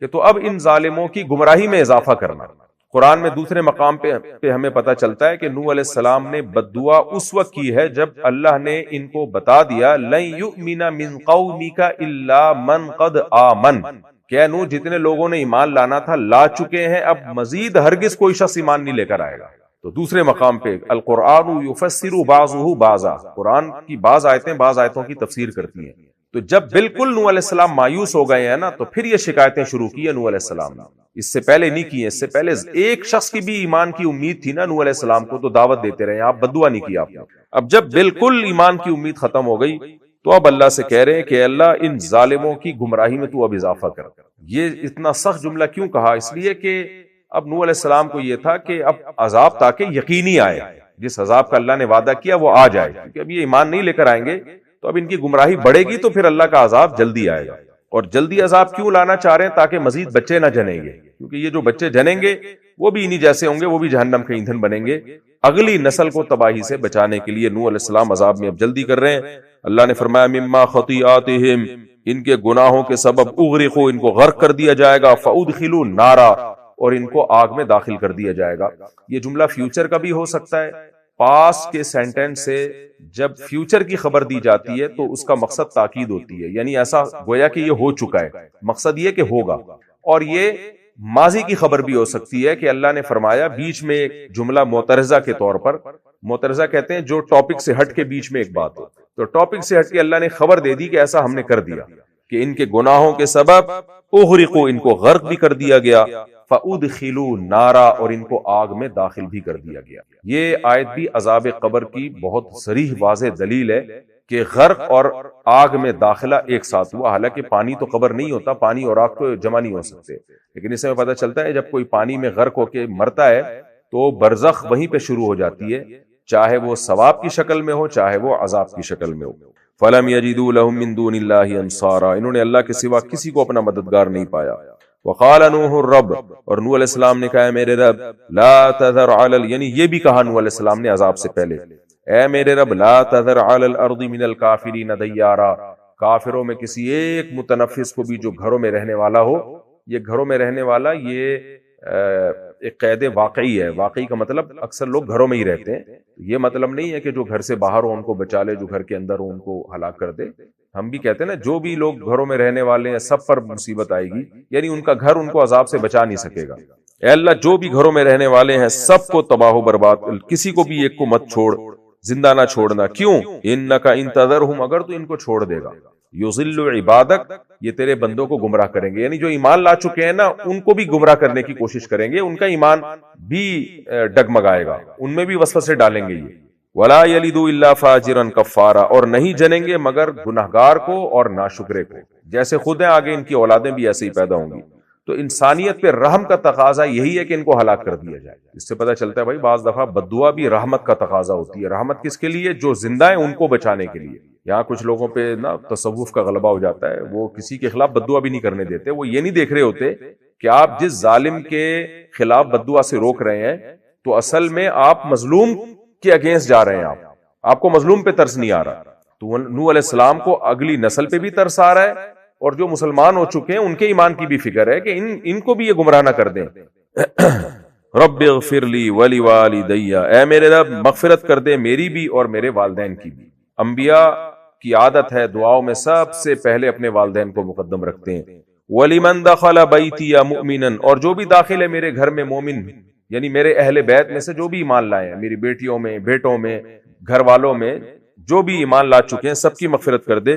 کہ تو اب ان ظالموں کی گمراہی میں اضافہ کرنا. قرآن میں دوسرے مقام پہ ہمیں پتہ چلتا ہے کہ نوح علیہ السلام نے بد دعا اس وقت کی ہے جب اللہ نے ان کو بتا دیا لَن يُؤْمِنَ مِن قَوْمِكَ إِلَّا مَن قَدْ آمَنَ، کہ نوح جتنے لوگوں نے ایمان لانا تھا لا چکے ہیں، اب مزید ہرگز کوئی شخص ایمان نہیں لے کر آئے گا. تو دوسرے مقام پہ القرآن یفسر بعضہ بعضا، قرآن کی بعض آیتیں بعض آیتوں کی تفسیر کرتی ہیں. تو جب بالکل نوح علیہ السلام مایوس ہو گئے ہیں نا، تو پھر یہ شکایتیں شروع کی ہیں نوح علیہ السلام نے. اس سے پہلے نہیں کی ہیں. اس سے پہلے ایک شخص کی بھی ایمان کی امید تھی نا نوح علیہ السلام کو، تو دعوت دیتے رہے، آپ بد دعا نہیں کی آپ نے. اب جب بالکل ایمان کی امید ختم ہو گئی تو اب اللہ سے کہہ رہے ہیں کہ اللہ ان ظالموں کی گمراہی میں تو اب اضافہ کر. یہ اتنا سخت جملہ کیوں کہا؟ اس لیے کہ اب نوح علیہ السلام کو یہ تھا کہ اب عذاب تاکہ یقینی آئے، جس عذاب کا اللہ نے وعدہ کیا وہ آ جائے، کیونکہ اب یہ ایمان نہیں لے کر آئیں گے تو اب ان کی گمراہی بڑھے گی، تو پھر اللہ کا عذاب جلدی آئے گا. اور جلدی عذاب کیوں لانا چاہ رہے ہیں؟ تاکہ مزید بچے نہ جنیں گے، کیونکہ یہ جو بچے جنیں گے وہ بھی انہی جیسے ہوں گے، وہ بھی جہنم کے ایندھن بنیں گے. اگلی نسل کو تباہی سے بچانے کے لیے نوح علیہ السلام عذاب میں اب جلدی کر رہے ہیں. اللہ نے فرمایا مما خطیئاتہم، ان کے گناہوں کے سبب اغرقوا، ان کو غرق کر دیا جائے گا. فادخلوا نارا، اور ان کو آگ میں داخل کر دیا جائے گا. یہ جملہ فیوچر کا بھی ہو سکتا ہے. پاسٹ کے سینٹینس سے جب فیوچر کی خبر دی جاتی ہے تو اس کا مقصد تاکید ہوتی ہے، یعنی ایسا گویا کہ یہ ہو چکا ہے، مقصد یہ کہ ہوگا. اور یہ ماضی کی خبر بھی ہو سکتی ہے کہ اللہ نے فرمایا بیچ میں ایک جملہ معترضہ کے طور پر، معترضہ کہتے ہیں جو ٹاپک سے ہٹ کے بیچ میں ایک بات ہو، تو ٹاپک سے ہٹ کے اللہ نے خبر دے دی کہ ایسا ہم نے کر دیا کہ ان کے گناہوں کے سبب اغرقوا، ان کو غرق بھی کر دیا گیا. فادخلوا نارا، اور ان کو آگ میں داخل بھی کر دیا گیا. یہ آیت بھی عذاب قبر کی بہت صریح واضح دلیل ہے کہ غرق اور آگ میں داخلہ ایک ساتھ ہوا. حالانکہ پانی تو قبر نہیں ہوتا، پانی اور آگ تو جمع نہیں ہو سکتے، لیکن اس میں پتہ چلتا ہے جب کوئی پانی میں غرق ہو کے مرتا ہے تو برزخ وہیں پہ شروع ہو جاتی ہے، چاہے وہ ثواب کی شکل میں ہو چاہے وہ عذاب کی شکل میں ہو. فلم یجدوا لهم من دون اللہ انصارا، انہوں نے اللہ کے سوا کسی کو اپنا مددگار نہیں پایا. وقال نوح الرب، اور نوح علیہ السلام نے کہا میرے رب لا تذر علی یعنی یہ بھی کہا نوح علیہ السلام نے عذاب سے پہلے، اے میرے رب لا تذر علی الارض من الکافرین دیارا، کافروں میں کسی ایک متنفس کو بھی جو گھروں میں رہنے والا ہو. یہ گھروں میں رہنے والا یہ ایک قید واقعی ہے. واقعی کا مطلب اکثر لوگ گھروں میں ہی رہتے ہیں، یہ مطلب نہیں ہے کہ جو گھر سے باہر ہو ان کو بچا لے، جو گھر کے اندر ہو ان کو ہلاک کر دے. ہم بھی کہتے ہیں نا جو بھی لوگ گھروں میں رہنے والے ہیں سب پر مصیبت آئے گی، یعنی ان کا گھر ان کو عذاب سے بچا نہیں سکے گا. اے اللہ جو بھی گھروں میں رہنے والے ہیں سب کو تباہ و برباد، کسی کو بھی ایک کو مت چھوڑ، زندہ نہ چھوڑنا. کیوں؟ انک ان تذرہم، اگر تو ان کو چھوڑ دے گا، یضل عبادک، یہ تیرے بندوں کو گمراہ کریں گے، یعنی جو ایمان لا چکے ہیں نا ان کو بھی گمراہ کرنے کی کوشش کریں گے، ان کا ایمان بھی ڈگمگائے گا، ان میں بھی وسوسے ڈالیں گے. یہ ولا یلدوا الا فاجرا کفارا، اور نہیں جنیں گے مگر گناہگار کو اور ناشکرے کو، جیسے خود ہیں آگے ان کی اولادیں بھی ایسے ہی پیدا ہوں گی. تو انسانیت پہ رحم کا تقاضا یہی ہے کہ ان کو ہلاک کر دیا جائے. اس سے پتہ چلتا ہے بھائی بعض دفعہ بد دعا بھی رحمت کا تقاضا ہوتی ہے. رحمت کس کے لیے؟ جو زندہ ہیں ان کو بچانے کے لیے. یہاں کچھ لوگوں پہ نا تصوف کا غلبہ ہو جاتا ہے، وہ کسی کے خلاف بد دعا بھی نہیں کرنے دیتے. وہ یہ نہیں دیکھ رہے ہوتے کہ آپ جس ظالم کے خلاف بد دعا سے روک رہے ہیں تو اصل میں آپ مظلوم کے اگینسٹ جا رہے ہیں. آپ کو مظلوم پہ ترس نہیں آ رہا. تو نوح علیہ السلام کو اگلی نسل پہ بھی ترس آ رہا ہے، اور جو مسلمان ہو چکے ہیں ان کے ایمان کی بھی فکر ہے کہ ان کو بھی یہ گمراہ نہ کر دیں. رب اغفر لی ولوالدی، اے میرے رب مغفرت کر دے میری بھی اور میرے والدین کی بھی. انبیاء کی عادت ہے دعاؤں میں سب سے پہلے اپنے والدین کو مقدم رکھتے ہیں. وَلِمَنْ دَخَلَ بَيْتِيَ مُؤْمِنًا، اور جو بھی داخل ہے میرے گھر میں مومن، یعنی میرے اہل بیت میں سے جو بھی ایمان لائے ہیں، میری بیٹیوں میں، بیٹوں میں، گھر والوں میں جو بھی ایمان لا چکے ہیں سب کی مغفرت کر دے.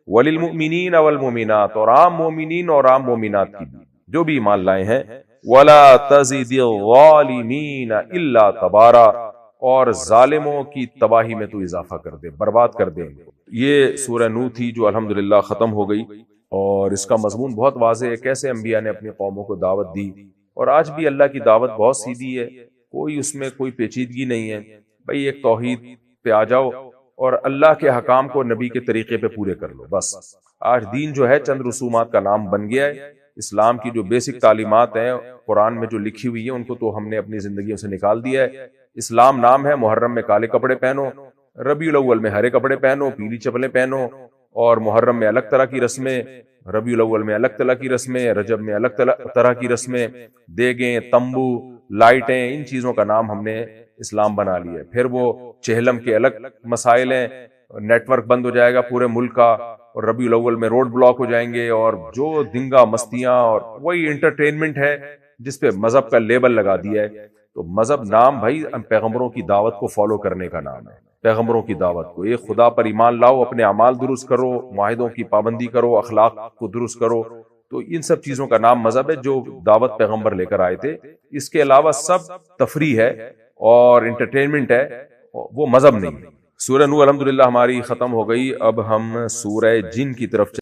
وَلِلْمُؤْمِنِينَ وَالْمُؤْمِنَاتِ، اور عام مومنین اور عام مومنات کی بھی جو بھی ایمان لائے ہیں. وَلَا تَزِدِ الظَّالِمِينَ إِلَّا تَبَارًا، اور ظالموں کی تباہی میں تو اضافہ کر دے، برباد کر دے. یہ سورہ نوح تھی جو الحمدللہ ختم ہو گئی، اور اس کا مضمون بہت واضح ہے، کیسے انبیاء نے اپنی قوموں کو دعوت دی. اور آج بھی اللہ کی دعوت بہت سیدھی ہے، کوئی اس میں کوئی پیچیدگی نہیں ہے. بھئی ایک توحید پہ آ جاؤ اور اللہ کے حکام کو نبی کے طریقے پہ پورے کر لو بس. آج دین جو ہے چند رسومات کا نام بن گیا ہے. اسلام کی جو بیسک تعلیمات ہیں قرآن میں جو لکھی ہوئی ہیں ان کو تو ہم نے اپنی زندگیوں سے نکال دیا ہے. اسلام نام ہے، محرم میں کالے کپڑے پہنو، ربیع الاول میں ہرے کپڑے پہنو، پیلی چپلیں پہنو، اور محرم میں الگ طرح کی رسمیں، ربیع الاول میں الگ طرح کی رسمیں، رجب میں الگ طرح کی رسمیں، دیگیں، تمبو، لائٹیں، ان چیزوں کا نام ہم نے اسلام بنا لیا ہے. پھر وہ چہلم کے الگ مسائل ہیں، نیٹ ورک بند ہو جائے گا پورے ملک کا، اور ربیع الاول میں روڈ بلاک ہو جائیں گے، اور جو دنگا مستیاں، اور وہی انٹرٹینمنٹ ہے جس پہ مذہب کا لیبل لگا دیا ہے. تو مذہب نام بھائی پیغمبروں کی دعوت کو فالو کرنے کا نام ہے. پیغمبروں کی دعوت کو، ایک خدا پر ایمان لاؤ، اپنے اعمال درست کرو، معاہدوں کی پابندی کرو، اخلاق کو درست کرو. تو ان سب چیزوں کا نام مذہب ہے جو دعوت پیغمبر لے کر آئے تھے. اس کے علاوہ سب تفریح ہے اور انٹرٹینمنٹ ہے، وہ مذہب نہیں. سورہ نوح الحمدللہ ہماری ختم ہو گئی. اب ہم سورہ جن کی طرف